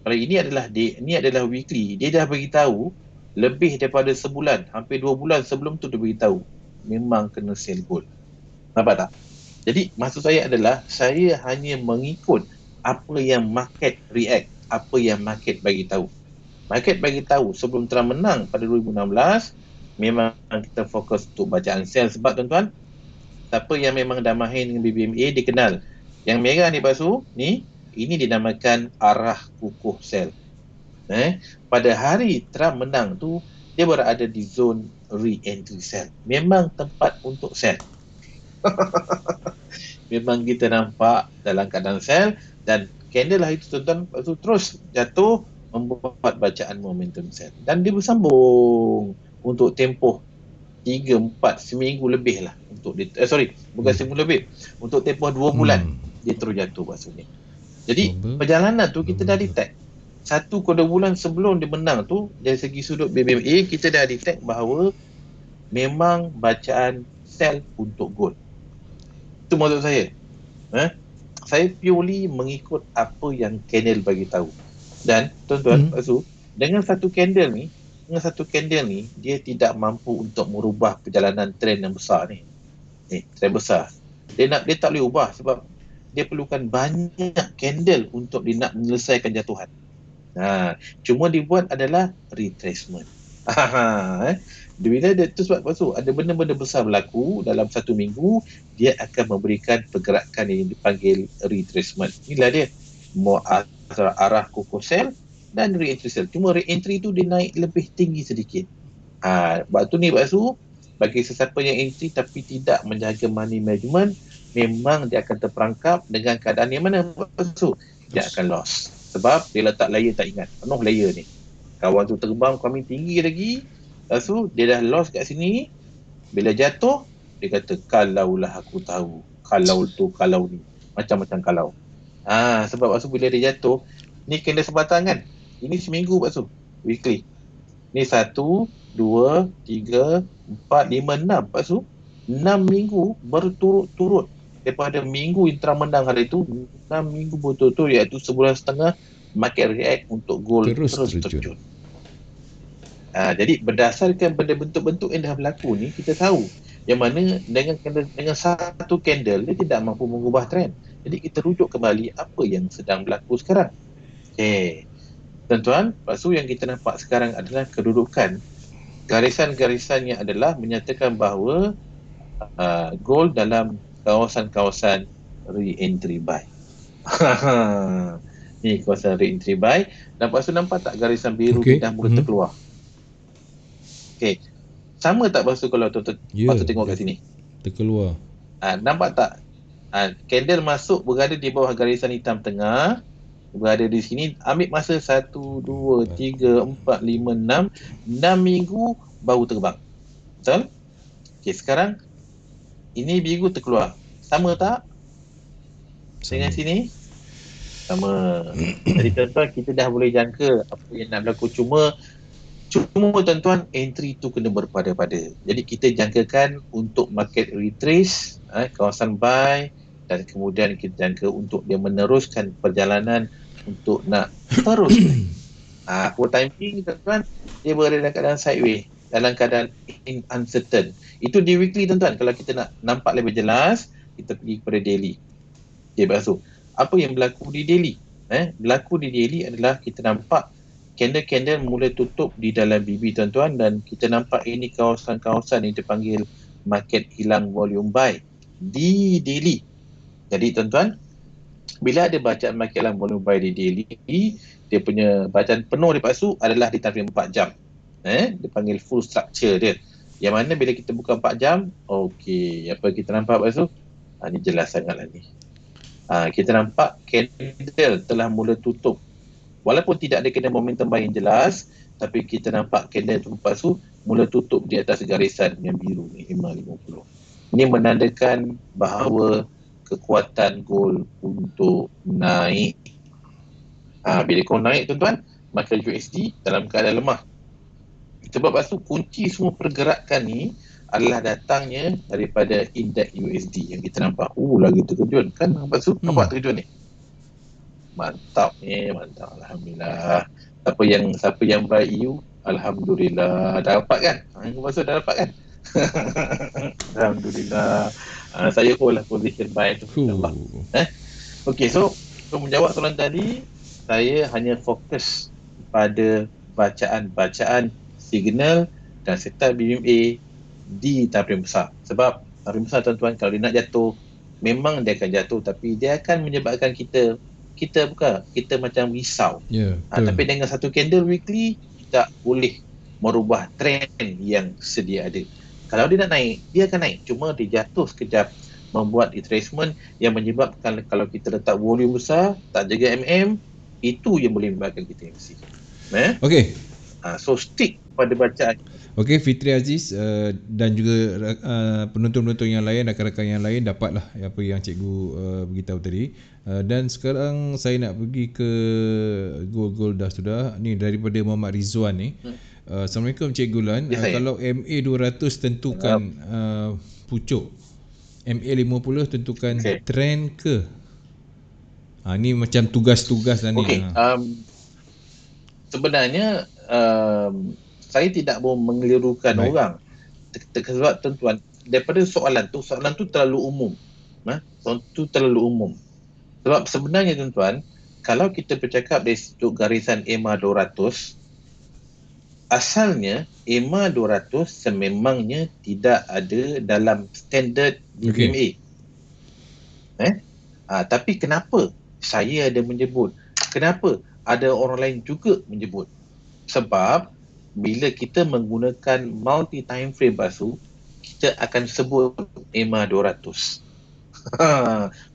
kalau ini adalah weekly, dia dah beritahu lebih daripada sebulan, hampir 2 bulan sebelum tu dia beritahu memang kena sell gold. Nampak tak? Jadi maksud saya adalah saya hanya mengikut apa yang market react, apa yang market bagi tahu. Market bagi tahu sebelum Trump menang pada 2016, memang kita fokus untuk bacaan sell. Sebab tuan-tuan, siapa yang memang dah mahir dengan BBMA, dia kenal. Yang merah ni Pak Su, ni, ini dinamakan arah kukuh sell. Pada hari Trump menang tu, dia berada di zone re-entry sell. Memang tempat untuk sell. Memang kita nampak dalam keadaan sell, dan candle lah itu tuan-tuan terus jatuh, membuat bacaan momentum sell. Dan dia bersambung untuk tempoh 3-4 seminggu lebih lah untuk bukan seminggu lebih, untuk tempoh 2 bulan dia terus jatuh maksudnya. Jadi perjalanan tu kita dah detect 1 ke 2 bulan sebelum dia menang tu, dari segi sudut BBMA kita dah detect bahawa memang bacaan sell untuk gold. Itu maksud saya. Saya purely mengikut apa yang candle bagi tahu. Dan tuan-tuan, Pak Su, dengan satu candle ni, dia tidak mampu untuk merubah perjalanan trend yang besar ni. Trend besar. Dia tak boleh ubah sebab dia perlukan banyak candle untuk dia nak menyelesaikan jatuhan. Cuma dibuat adalah retracement. Bila dia tu sebab Pak Su, ada benda-benda besar berlaku dalam 1 minggu, dia akan memberikan pergerakan yang dipanggil retracement. Inilah dia. Arah kukuh sell dan re-entry sell. Cuma re-entry tu dia naik lebih tinggi sedikit. Sebab tu ni Pak Su, bagi sesiapa yang entry tapi tidak menjaga money management, memang dia akan terperangkap dengan keadaan yang mana Pak Su? Dia akan loss. Sebab dia letak layer tak ingat. Penuh layer ni. Kawan tu terbang kami tinggi lagi. Lepas tu dia dah lost kat sini. Bila jatuh, dia kata, kalaulah aku tahu. Kalau tu, kalau ni. Macam-macam kalau. Sebab lepas tu bila dia jatuh, ni kena sebatang kan. Ini seminggu lepas tu. Weekly. Ni 1, 2, 3, 4, 5, 6. Lepas tu 6 minggu berturut-turut. Daripada minggu Intra menang hari itu, 6 minggu berturut-turut, iaitu sebulan setengah, market react untuk gold Terus terus terjun. terjun. Jadi berdasarkan pada bentuk-bentuk yang dah berlaku ni, kita tahu yang mana dengan satu candle dia tidak mampu mengubah trend. Jadi kita rujuk kembali apa yang sedang berlaku sekarang. Okay. Tuan-tuan, lepas tu yang kita nampak sekarang adalah kedudukan. Garisan-garisannya adalah menyatakan bahawa gold dalam kawasan-kawasan re-entry buy. Ni kawasan re-entry buy. Dan lepas tu nampak tak garisan biru ni dah mula terkeluar. Okay. Sama tak lepas tu kalau tuan-tuan tengok kat sini? Terkeluar. Nampak tak? Candle masuk berada di bawah garisan hitam tengah. Berada di sini. Ambil masa 1, 2, 3, 4, 5, 6. 6 minggu baru terbang. Betul? Okay, sekarang ini biru terkeluar. Sama tak? Dengan sini? Sama. Jadi tuan-tuan, kita dah boleh jangka apa yang nak berlaku. Cuma tuan-tuan, entry tu kena berpada-pada. Jadi kita jangkakan untuk market retrace, kawasan buy, dan kemudian kita jangka untuk dia meneruskan perjalanan untuk nak terus. For timing tuan-tuan, dia berada dalam keadaan sideways, dalam keadaan uncertain. Itu di weekly tuan-tuan. Kalau kita nak nampak lebih jelas, kita pergi kepada daily. Okay, basuh. Apa yang berlaku di daily? Berlaku di daily adalah kita nampak candle-candle mula tutup di dalam BB tuan-tuan, dan kita nampak ini kawasan-kawasan yang dipanggil market hilang volume buy di daily. Jadi tuan-tuan, bila ada bacaan market hilang volume buy di daily, dia punya bacaan penuh lepas tu adalah di time frame 4 jam. Dia panggil full structure dia. Yang mana bila kita buka 4 jam, okey, apa kita nampak lepas tu? Ni jelas sangatlah ni. Kita nampak candle telah mula tutup. Walaupun tidak ada kena momentum buy yang jelas, tapi kita nampak candle tu lepas tu mula tutup di atas garisan yang biru ni, 550. Ini menandakan bahawa kekuatan gold untuk naik. Bila kau naik tuan-tuan, maka USD dalam keadaan lemah. Sebab lepas tu kunci semua pergerakan ni adalah datangnya daripada indeks USD yang kita nampak. Lagi terkejut kan? Lepas tu nampak terkejut ni. Mantap ni, mantap. Alhamdulillah. Siapa yang buy EU, alhamdulillah dapat kan? Maksud dah dapat kan? Alhamdulillah. Saya hold lah position buy tu. Okey, so menjawab soalan tadi, saya hanya fokus pada bacaan signal dan setup BMA di time besar. Sebab time besar tuan-tuan, kalau dia nak jatuh, memang dia akan jatuh, tapi dia akan menyebabkan kita macam risau. Tapi dengan satu candle weekly, kita boleh merubah trend yang sedia ada. Kalau dia nak naik, dia akan naik. Cuma dia jatuh sekejap, membuat retracement yang menyebabkan kalau kita letak volume besar, tak jaga itu yang boleh menyebabkan kita MC. Okey. So stick pada bacaan. Okey, Fitri Aziz dan juga penonton-penonton yang lain, rakan-rakan yang lain dapatlah apa yang cikgu beritahu tadi. Dan sekarang saya nak pergi ke gold dah sudah. Ni daripada Muhammad Rizwan ni. Assalamualaikum Cikgu Lan. Kalau MA 200 tentukan pucuk, MA 50 tentukan trend ke? Ni macam tugas-tugas dah ni. Sebenarnya saya tidak mau mengelirukan orang. Sebab tuan-tuan, daripada soalan tu terlalu umum. Soalan tu terlalu umum. Sebab sebenarnya tuan-tuan, kalau kita bercakap dari sudut garisan EMA 200, asalnya EMA 200 sememangnya tidak ada dalam standard BMA. Tapi kenapa saya ada menyebut? Kenapa ada orang lain juga menyebut? Sebab bila kita menggunakan multi time frame basuh, kita akan sebut EMA 200.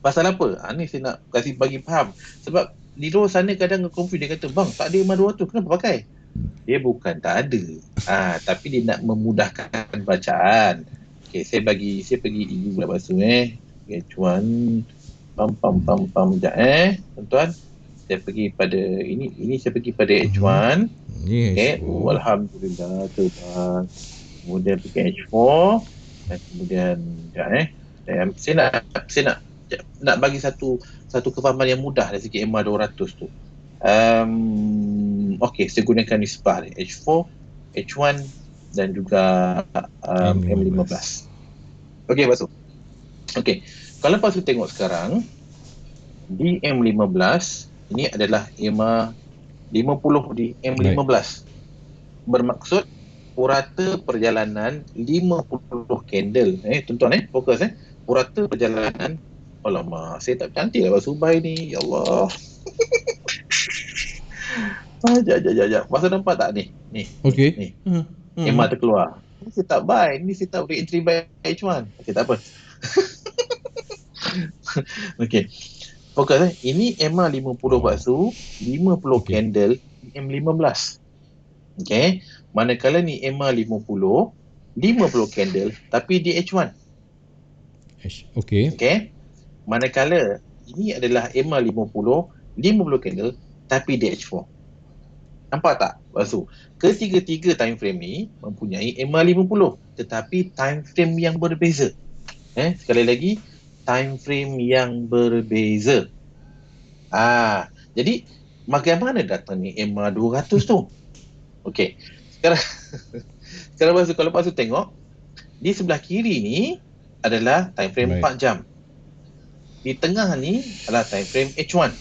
Pasal apa? Ni saya nak kasih bagi faham. Sebab di luar sana kadang confuse, dia kata, bang, tak ada EMA 200, kenapa pakai? Dia bukan tak ada. Tapi dia nak memudahkan bacaan. Okay, saya pergi EU lah bahasa H1 pam sekejap tuan-tuan. Saya pergi pada ini saya pergi pada H1. Yes. Alhamdulillah tuan. Kemudian pergi H4 dan kemudian saya nak bagi satu kefahaman yang mudah dari segi MA 200 tu. Okey, saya gunakan nisbah ni H4, H1 dan juga M15. Okey, masuk. Okey, kalau pasal tengok sekarang di M15 ini adalah EMA 50 di M15. Bermaksud purata perjalanan 50 candle. Tuan-tuan fokus purata perjalanan. Alamak, saya tak cantik lah bahasa Ubay ni. Ya Allah. Sekejap. Masa nampak tak ni? Okey. Ni. EMA terkeluar. Ini saya tak buy. Ini saya tak boleh entry by H1. Okey, tak apa. Okey. Fokus Ini EMA 50 baksu, 50 candle M15. Okey. Manakala ni EMA 50 candle tapi di H1. Okey. Manakala ini adalah EMA 50 candle tapi di H4. Nampak tak? Maksud, ketiga-tiga time frame ni mempunyai EMA 50 tetapi time frame yang berbeza. Sekali lagi, time frame yang berbeza. Jadi bagaimana datang ni EMA 200 tu? Okey. Sekarang kalau pasal tengok di sebelah kiri ni adalah time frame 4 jam. Di tengah ni adalah time frame H1.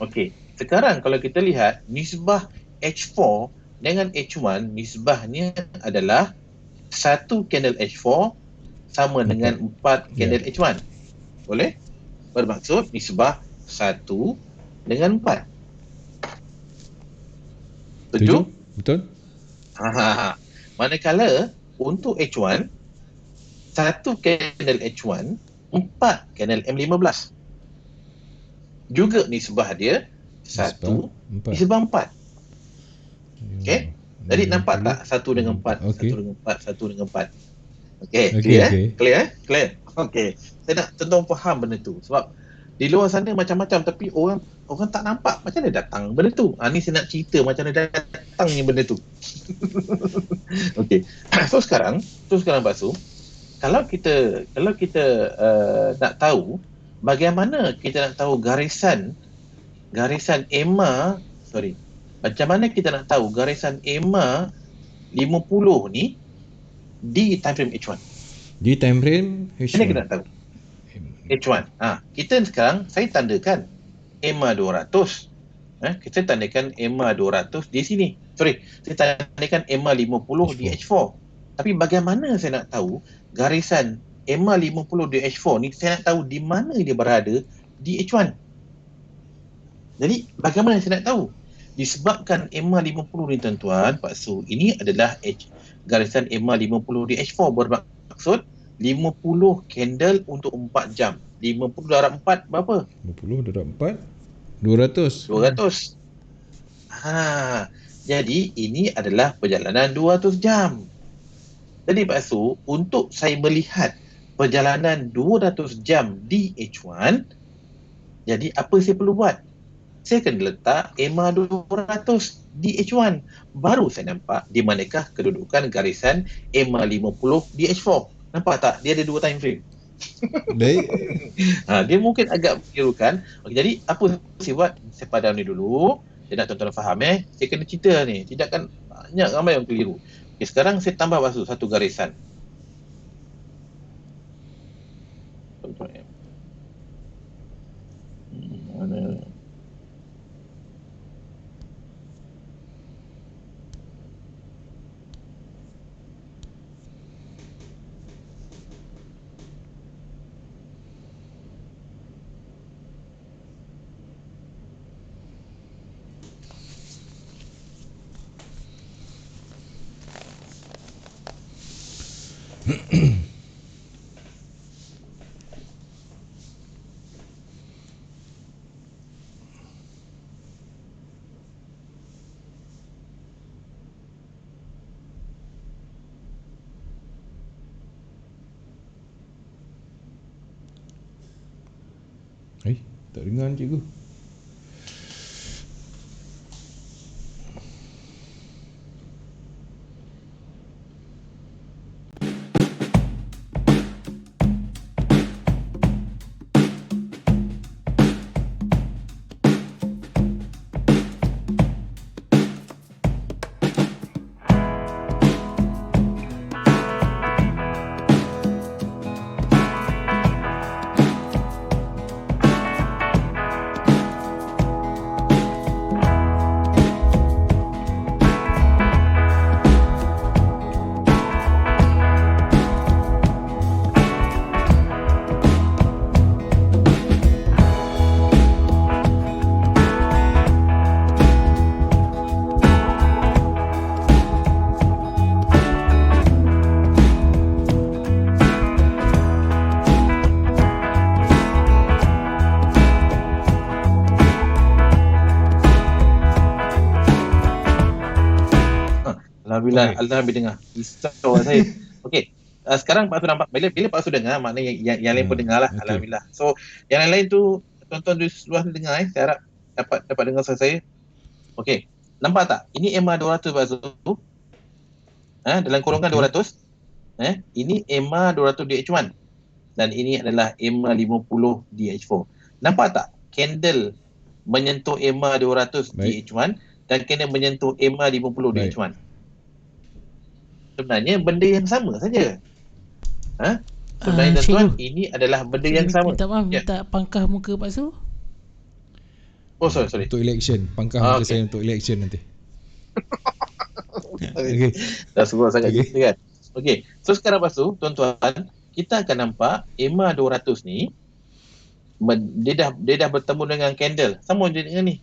Okey. Sekarang kalau kita lihat nisbah H4 dengan H1, nisbahnya adalah 1 candle H4 sama dengan 4 candle H1. Boleh? Bermaksud nisbah 1 dengan 4. Setuju? Betul. Manakala untuk H1, 1 candle H1, 4 candle M15. Juga nisbah dia 1 nisbah 4. Okey. Jadi nampak tak 1 dengan 4, 1 dengan 4, 1 dengan 4. Okey, clear? Clear. Okey. Saya nak tuan-tuan faham benda tu sebab di luar sana macam-macam tapi orang tak nampak macam mana datang benda tu. Ni saya nak cerita macam mana datangnya benda tu. Okey. So sekarang Basu, kalau kita nak tahu bagaimana kita nak tahu garisan EMA, macam mana kita nak tahu garisan EMA 50 ni di time frame H1. Di time frame H1. Mana kita nak tahu? H1. Kita sekarang saya tandakan EMA 200. Kita tandakan EMA 200 di sini. Saya tandakan EMA 50 di H4. Tapi bagaimana saya nak tahu garisan EMA 50 di H4 ni, saya nak tahu di mana dia berada di H1. Jadi bagaimana saya nak tahu? Disebabkan EMA 50 ni tuan-tuan, Pak Su, ini adalah garisan EMA 50 di H4, bermaksud 50 candle untuk 4 jam. 50 darab 4 berapa? 50 darab 4 200. Jadi ini adalah perjalanan 200 jam. Jadi Pak Su, untuk saya melihat perjalanan 200 jam di H1, jadi apa saya perlu buat? Saya akan letak EMA 200 di H1. Baru saya nampak di manakah kedudukan garisan EMA 50 di H4. Nampak tak? Dia ada 2 time frame. Baik. Dia mungkin agak mengkelirukan. Jadi apa saya buat? Saya padam ni dulu. Saya nak tuan-tuan faham Saya kena cerita ni. Tidak kan banyak ramai yang keliru. Sekarang saya tambah satu garisan. Tuan-tuan mana? Tak dengar cikgu. Alhamdulillah, Okey. Alhamdulillah dengar. Risau saya. Okey. Sekarang Pak Su nampak, bila Pak Su dengar, maknanya yang lain pun dengar lah. Okey. Alhamdulillah. So, yang lain tu, tuan-tuan di luar dengar saya harap dapat dengar suara saya. Okey. Nampak tak? Ini EMA 200 Pak Su. Dalam kurungan Okey. 200. Ini EMA 200 DH1. Dan ini adalah EMA 50 DH4. Nampak tak? Candle menyentuh EMA 200 Baik. DH1 dan candle menyentuh EMA 50 Baik. DH1. Sebenarnya benda yang sama saja. Sebenarnya tuan-tuan, ini adalah benda yang sama. Minta maaf, Ya. minta pangkah muka Pak Su. Oh, sorry. Untuk election, pangkah muka okey. saya untuk election nanti. Okey. Dah sebut sangat Okey. gitu kan. Okey. So sekarang Pak Su, tuan-tuan, kita akan nampak EMA 200 ni dia dah bertemu dengan candle. Sama je dengan ni.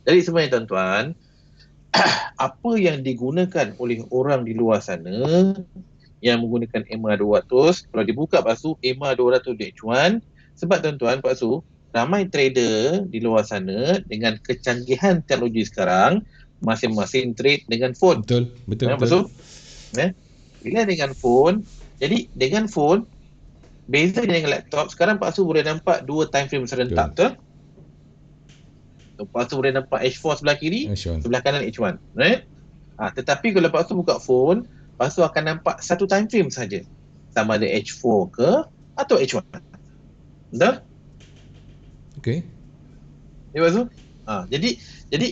Jadi sebenarnya tuan-tuan, apa yang digunakan oleh orang di luar sana yang menggunakan EMA 200, kalau dibuka Pak Su, EMA 200 DH1, sebab tuan-tuan Pak Su, ramai trader di luar sana dengan kecanggihan teknologi sekarang, masing-masing trade dengan phone. Betul. Pak Su? Bila dengan phone, jadi dengan phone, beza dengan laptop, sekarang Pak Su boleh nampak dua time frame serentak, betul? Pak Su boleh nampak H4 sebelah kiri, sebelah kanan H1, right? Tetapi kalau Pak Su buka phone, Pak Su akan nampak satu time frame saja, sama ada H4 ke atau H1. Betul? Okey. Ya Pak Su? Jadi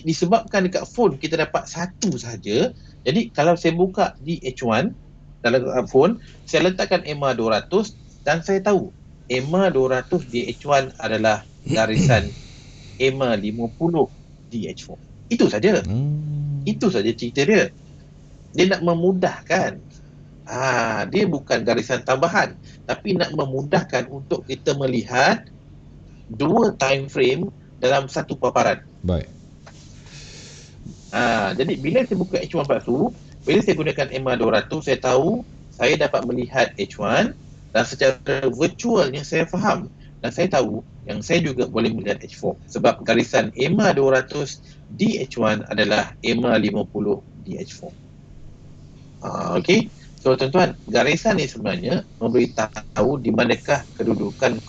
disebabkan dekat phone kita dapat satu saja. Jadi kalau saya buka di H1 dalam phone, saya letakkan EMA 200 dan saya tahu EMA 200 di H1 adalah garisan EMA 50 DH4. Itu saja. Itu saja cerita dia. Dia nak memudahkan. Dia bukan garisan tambahan, tapi nak memudahkan untuk kita melihat dua time frame dalam satu paparan. Baik. Jadi bila saya buka H1 Pak Su, bila saya gunakan EMA 200, saya tahu saya dapat melihat H1 dan secara virtualnya saya faham dan saya tahu yang saya juga boleh melihat H4 sebab garisan EMA 200 di H1 adalah EMA 50 di H4. Okey. So tuan-tuan, garisan ni sebenarnya memberitahu di manakah kedudukan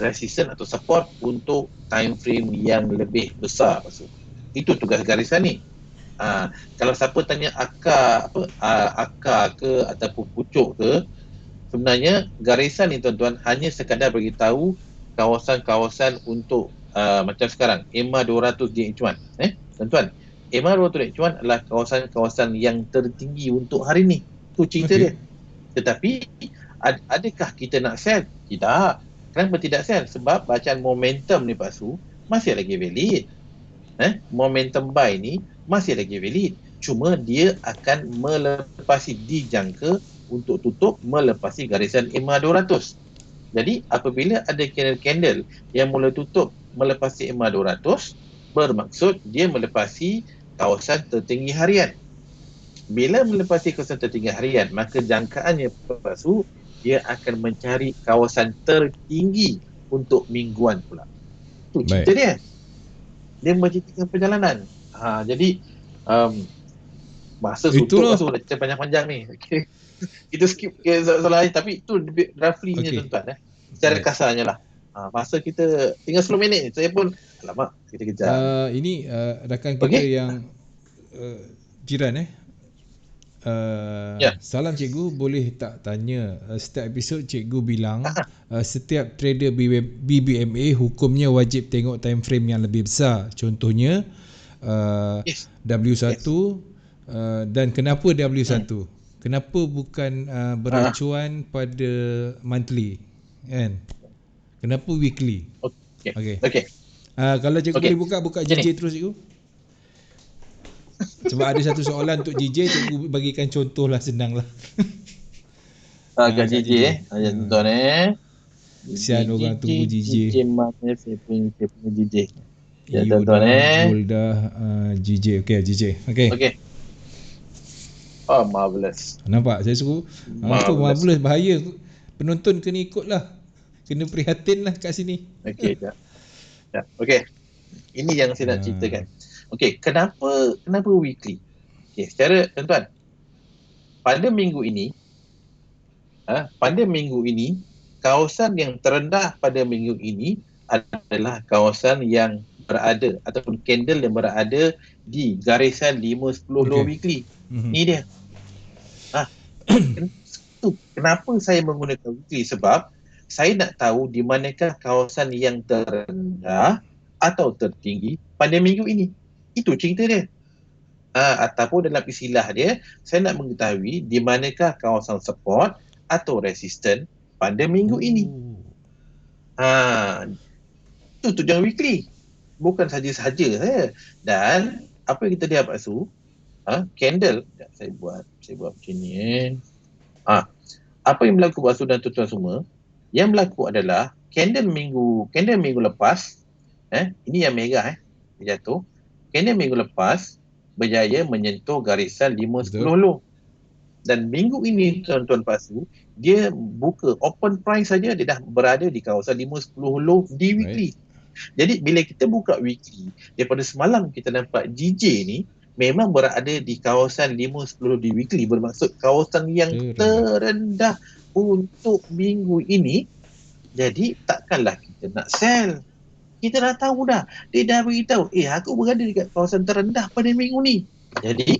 resistance atau support untuk time frame yang lebih besar. Itu tugas garisan ni. Kalau siapa tanya akar ke ataupun pucuk ke, sebenarnya garisan ni tuan-tuan hanya sekadar beritahu kawasan-kawasan untuk macam sekarang EMA 200 DH1. Tuan-tuan, EMA 200 DH1 adalah kawasan-kawasan yang tertinggi untuk hari ni. Itu cerita dia. Tetapi adakah kita nak sell? Tidak. Kenapa tidak sell? Sebab bacaan momentum ni Pak Su masih lagi valid. Momentum buy ni masih lagi valid. Cuma dia akan melepasi dijangka untuk tutup melepasi garisan EMA 200. Jadi apabila ada candle yang mula tutup melepasi EMA 200, bermaksud dia melepasi kawasan tertinggi harian. Bila melepasi kawasan tertinggi harian, maka jangkaannya Pak Su, dia akan mencari kawasan tertinggi untuk mingguan pula. Itu cerita dia. Dia menceritakan perjalanan. Jadi masa tutup Pak Su dah panjang-panjang ni. Okay. Kita skip ke soalan lain, tapi itu roughly ni tuan-tuan secara Right. kasarnya lah. Masa kita tinggal 10 minit, saya pun alamak kita kejar. Ini rakan kita Okey. yang jiran Ya. salam cikgu, boleh tak tanya setiap episod cikgu bilang setiap trader BBMA hukumnya wajib tengok time frame yang lebih besar, contohnya Yes. W1 dan kenapa W1? Kenapa bukan beracuan pada monthly kan? Kenapa weekly? Okey. Kalau cikgu boleh buka JJ terus cikgu. Sebab ada satu soalan untuk JJ, cikgu bagikan contoh lah, senang lah. Kat JJ tuan-tuan Kesian orang tunggu JJ. JJ mana saya punya JJ. Ya Yoda, tuan-tuan Golda, JJ. Okey, JJ. Okey. Oh, marvelous. Nampak saya suruh apa marvelous, bahaya. Penonton kena ikut lah. Kena prihatin lah kat sini. Okey, okey. Ini yang saya nak ceritakan. Okey, kenapa weekly? Okey, secara tuan-tuan, pada minggu ini kawasan yang terendah pada minggu ini adalah kawasan yang berada ataupun candle yang berada di garisan 5-10 low weekly. Ni dia. Kenapa saya menggunakan weekly? Sebab saya nak tahu di manakah kawasan yang terendah atau tertinggi pada minggu ini. Itu cerita dia. Ataupun dalam istilah dia, saya nak mengetahui di manakah kawasan support atau resisten pada minggu ini. Itu tujuan weekly. Bukan saja-saja saya. Dan apa yang kita lihat Pak Su, candle, saya buat macam ni. Apa yang berlaku Pak Su dan tuan-tuan semua, yang berlaku adalah candle minggu lepas, ini yang merah dia jatuh. Candle minggu lepas berjaya menyentuh garisan 5-10 low. Dan minggu ini tuan-tuan Pak Su, dia buka open price saja dia dah berada di kawasan 5-10 low di weekly. Jadi bila kita buka weekly, daripada semalam kita nampak JJ ni memang berada di kawasan 5-10 di weekly, bermaksud kawasan yang terendah untuk minggu ini. Jadi takkanlah kita nak sell. Kita dah tahu dah. Dia dah beritahu, aku berada di kawasan terendah pada minggu ni. Jadi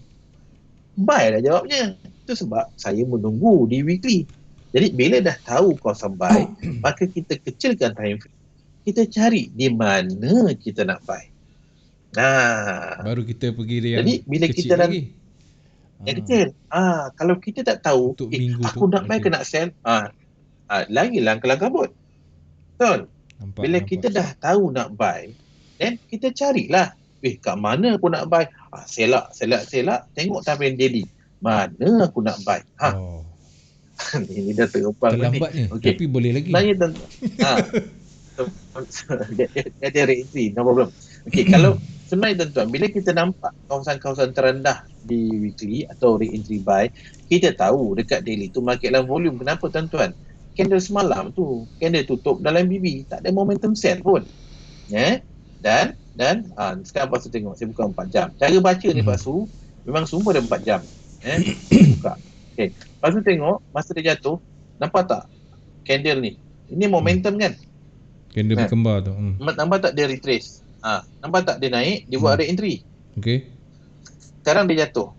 buy lah jawabnya. Itu sebab saya menunggu di weekly. Jadi bila dah tahu kawasan buy, maka kita kecilkan time frame. Kita cari di mana kita nak buy. Baru kita pergi yang jadi bila kecil kita lagi. Yang kecil. Kalau kita tak tahu, aku nak buy ke nak sell, lagi langkah-langkah bot. Betul? Bila kita dah tahu nak buy, then kita carilah. Kat mana aku nak buy? Selak. Tengok time frame daily. Mana aku nak buy? Ini dah terlambat ni. Tapi boleh lagi. Dia ada re-entry, no problem. Okey, kalau sebenarnya tuan-tuan, bila kita nampak kawasan-kawasan terendah di weekly atau re-entry buy, kita tahu dekat daily tu market dalam volume. Kenapa tuan-tuan? Candle semalam tu, candle tutup dalam BB, tak ada momentum sell pun. Dan sekarang Pak Su tengok, saya buka 4 jam. Cara baca ni Pak Su, memang semua ada 4 jam. Buka. Okey. Pak Su tengok, masa dia jatuh, nampak tak candle ni? Ini momentum kan? Candle berkembar tu. Nampak tak dia retrace? Nampak tak dia naik, dia buat re-entry. Okey. Sekarang dia jatuh.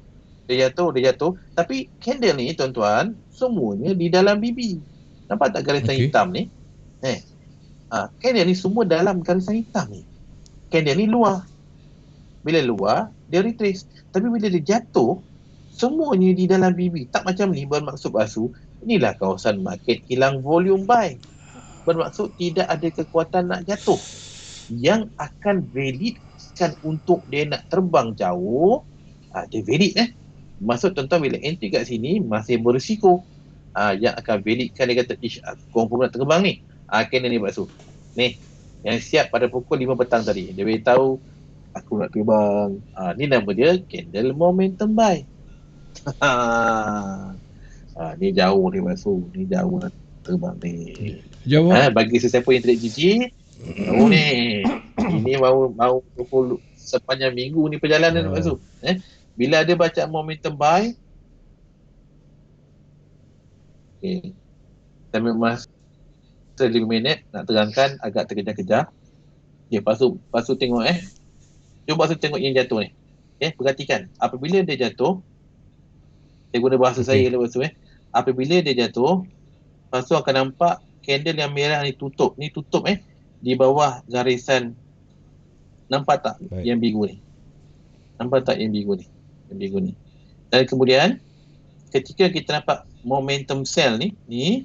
Tapi candle ni tuan-tuan, semuanya di dalam BB. Nampak tak garisan hitam ni? Candle ni semua dalam garisan hitam ni. Candle ni luar. Bila luar, dia retrace. Tapi bila dia jatuh, semuanya di dalam BB. Tak macam ni, bermaksud Pak Su, inilah kawasan market hilang volume buy. Bermaksud tidak ada kekuatan nak jatuh. Yang akan validkan untuk dia nak terbang jauh, dia valid Maksud tuan-tuan bila entry kat sini masih berisiko. Yang akan validkan dia kata, aku pun nak terbang ni. Candle ni Pak Su. Ni, yang siap pada pukul 5 petang tadi. Dia beritahu, aku nak terbang. Ni nama dia candle momentum buy. Ni jauh ni Pak Su. Ni jauh nak terbang ni. Jauh. Bagi sesiapa yang trade GG, jauh ni. Ini mau 20 sepanjang minggu ni perjalanan Pak Su. Bila ada bacaan momentum buy, Okay. Kita ambil masa 5 minit nak terangkan agak terkejar-kejar. Okay, lepas tu tengok cuba tengok yang jatuh ni. Okay, perhatikan. Apabila dia jatuh, saya guna bahasa saya lepas tu apabila dia jatuh, lepas tu akan nampak candle yang merah ni tutup di bawah garisan. Nampak tak yang biru ni? Nampak tak yang biru ni? Dan kemudian ketika kita nampak momentum sell ni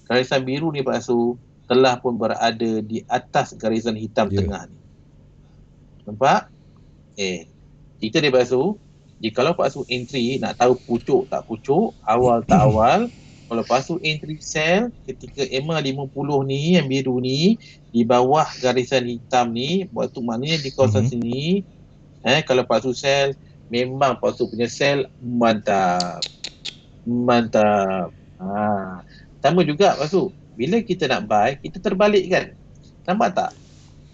garisan biru ni Pak Su telah pun berada di atas garisan hitam tengah ni. Nampak? Kita dia Pak Su, jikalau Pak Su entry nak tahu pucuk tak pucuk, awal tak awal, kalau Pak Su entry sell ketika EMA 50 ni yang biru ni di bawah garisan hitam ni, waktu maknanya di kawasan sini, kalau Pak Su sell, memang Pak Su punya sell mantap. Sama juga Pak Su, bila kita nak buy, kita terbalik kan. Nampak tak?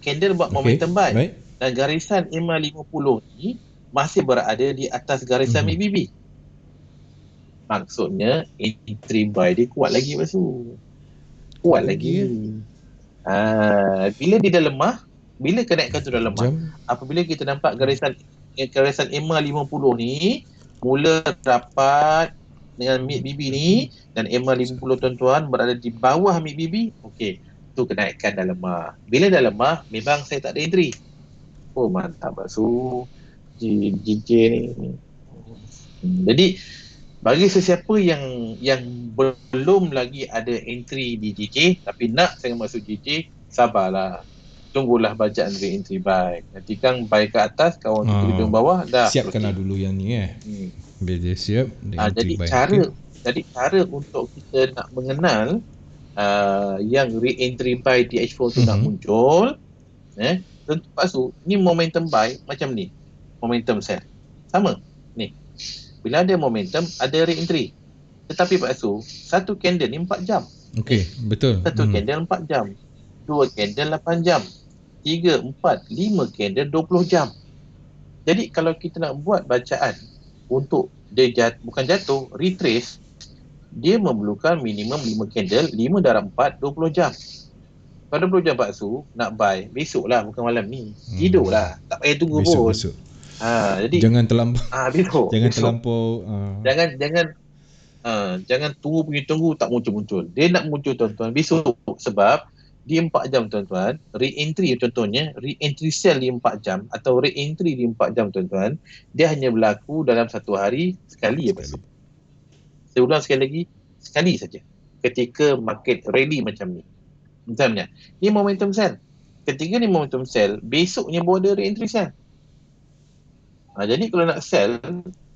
Candle buat momentum buy. Dan garisan EMA 50 ni masih berada di atas garisan MACD. Maksudnya entry buy dia kuat lagi Pak Su. Kuat lagi. Bila dia dah lemah, bila kenaikan tu dah lemah, apabila kita nampak garisan EMA 50 ni mula rapat dengan MACD ni dan EMA 50 tuan-tuan berada di bawah MACD, okey, tu kenaikan dah lemah. Bila dah lemah, memang saya tak ada entry. Oh mantap Pak Su. JJ ni. Jadi bagi sesiapa yang belum lagi ada entry di JJ tapi nak saya masuk JJ, sabarlah. Tunggulah bacaan re-entry buy. Nanti kan buy ke atas, kawan kita hujung bawah dah. Siapkanlah dulu yang ni Biar dia siap. Jadi cara untuk kita nak mengenal yang re-entry buy DH4 tu nak muncul, tentu Pak Su, ni momentum buy macam ni. Momentum sell. Sama. Ni. Bila ada momentum, ada re-entry. Tetapi Pak Su, satu candle ni 4 jam. Okey, betul. Satu candle 4 jam. 2 candle 8 jam. 3, 4, 5 candle 20 jam. Jadi kalau kita nak buat bacaan untuk dia bukan jatuh, retrace, dia memerlukan minimum 5 candle, 5 darab 4, 20 jam. Pada 20 jam Pak Su, nak buy, besok lah, bukan malam ni. Tidur lah. Tak payah tunggu pun. Besok. Jadi jangan terlampau. Jangan terlampau. Jangan tunggu tak muncul. Dia nak muncul tuan-tuan besok, sebab di 4 jam tuan-tuan, re-entry contohnya, re-entry sell di 4 jam atau re-entry di 4 jam tuan-tuan, dia hanya berlaku dalam satu hari sekali ya Pak Su. Saya ulang sekali lagi, sekali saja. Ketika market rally macam ni. Misalnya, ni momentum sell. Ketika ni momentum sell, besoknya baru ada re-entry sell. Jadi kalau nak sell,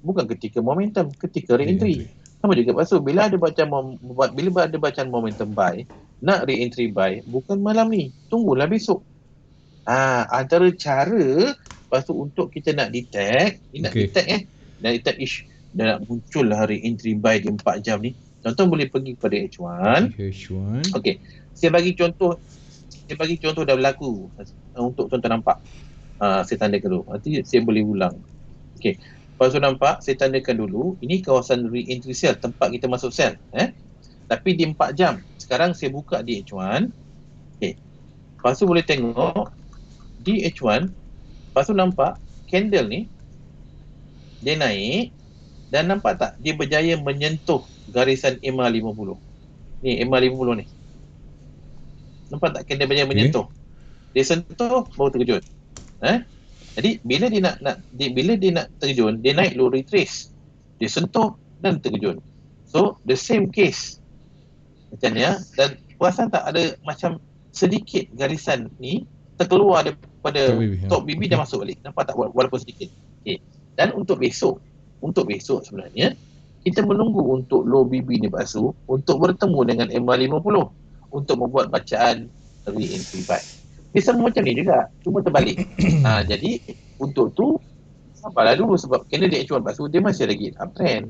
bukan ketika momentum, ketika re-entry. Sama juga Pak Su, bila ada bacaan momentum buy, nak re-entry buy, bukan malam ni, tunggulah besok. Antara cara Pak Su untuk kita nak detect, dah nak muncul lah re-entry buy di 4 jam ni. Contoh boleh pergi kepada H1. Okey, saya bagi contoh dah berlaku untuk contoh nampak. Saya tandakan dulu. Nanti saya boleh ulang. Okey. Lepas tu nampak, saya tandakan dulu. Ini kawasan re-entry sell, tempat kita masuk sell. Tapi di 4 jam. Sekarang saya buka di H1. Okey. Lepas tu boleh tengok di H1. Lepas tu nampak candle ni dia naik dan nampak tak dia berjaya menyentuh garisan EMA 50. Ni EMA 50 ni. Nampak tak candle berjaya menyentuh? Dia sentuh baru terkejut. Jadi bila dia nak terjun, dia naik low retrace. Dia sentuh dan terjun. So the same case. Macam ni dan perasan tak ada macam sedikit garisan ni terkeluar daripada top BB dan masuk balik. Nampak tak walaupun sedikit. Okay. Dan untuk besok sebenarnya kita menunggu untuk low BB ni Pak Su untuk bertemu dengan EMA 50 untuk membuat bacaan re-entry buy. Dia sama macam ni juga, cuma terbalik. Jadi untuk tu sabarlah dulu sebab kena di H1 Pak Su, dia masih lagi uptrend.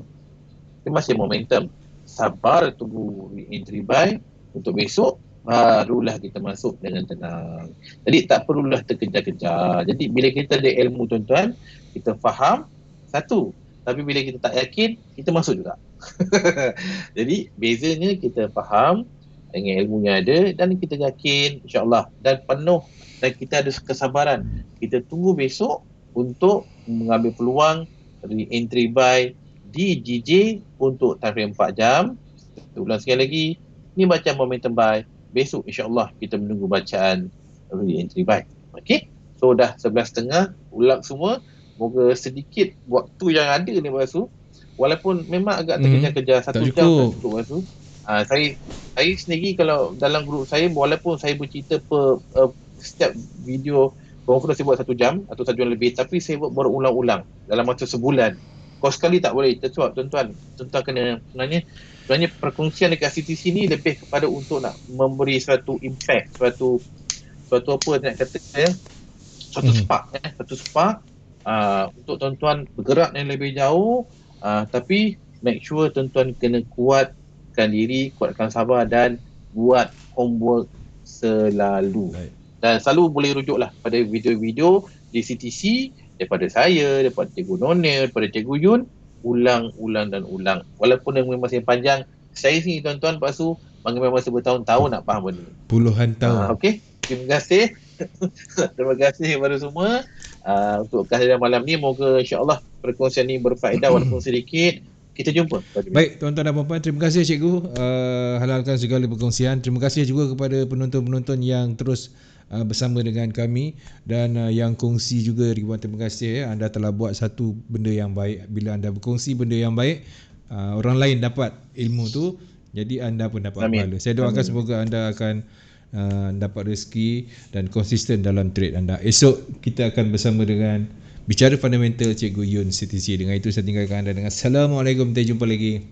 Dia masih momentum. Sabar tunggu entry buy untuk besok, barulah kita masuk dengan tenang. Jadi tak perlulah terkejar-kejar. Jadi bila kita ada ilmu tuan-tuan, kita faham satu. Tapi bila kita tak yakin, kita masuk juga. Jadi bezanya kita faham dengan ilmu yang ada dan kita yakin insya-Allah dan penuh dan kita ada kesabaran. Kita tunggu besok untuk mengambil peluang re-entry buy di GJ untuk tarikh 4 jam. Kita ulang sekali lagi, ni macam momentum buy. Besok insya-Allah kita menunggu bacaan re-entry buy. Okey. So dah 11.30 ulang semua. Moga sedikit waktu yang ada ni Basu, walaupun memang agak terkejar-kejar, 1 jam tak cukup Basu. Saya sendiri kalau dalam grup saya, walaupun saya bercerita per setiap video conference saya buat 1 jam atau 1 jam lebih, tapi saya buat berulang-ulang dalam masa sebulan. Kau sekali tak boleh. Sebab tuan-tuan kena sebenarnya perkongsian dekat CTC ni lebih kepada untuk nak memberi suatu impact, suatu apa nak kata satu spark untuk tuan-tuan bergerak yang lebih jauh, tapi make sure tuan-tuan kena kuatkan diri, kuatkan sabar dan buat homework selalu. Right. Dan selalu boleh rujuklah pada video-video di CTC daripada saya, daripada Cikgu Nonel, daripada Cikgu Yun, ulang dan ulang. Walaupun dengan masa yang panjang, saya sini tuan-tuan Pak Su, mengambil masa bertahun-tahun nak faham benda ni. Puluhan tahun. Okey, terima kasih. Terima kasih kepada semua untuk kehadiran malam ni. Moga insya-Allah perkongsian ni berfaedah walaupun sedikit. Kita jumpa. Baik tuan-tuan dan puan-puan, terima kasih cikgu halalkan segala perkongsian. Terima kasih juga kepada penonton-penonton yang terus bersama dengan kami dan yang kongsi juga ribuan terima kasih. Anda telah buat satu benda yang baik. Bila anda berkongsi benda yang baik, orang lain dapat ilmu tu, jadi anda pun dapat pahala. Saya doakan semoga anda akan dapat rezeki dan konsisten dalam trade anda. Esok kita akan bersama dengan Bicara Fundamental Cikgu Yun CTC. Dengan itu saya tinggalkan anda dengan Assalamualaikum. Kita jumpa lagi.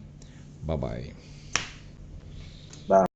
Bye bye.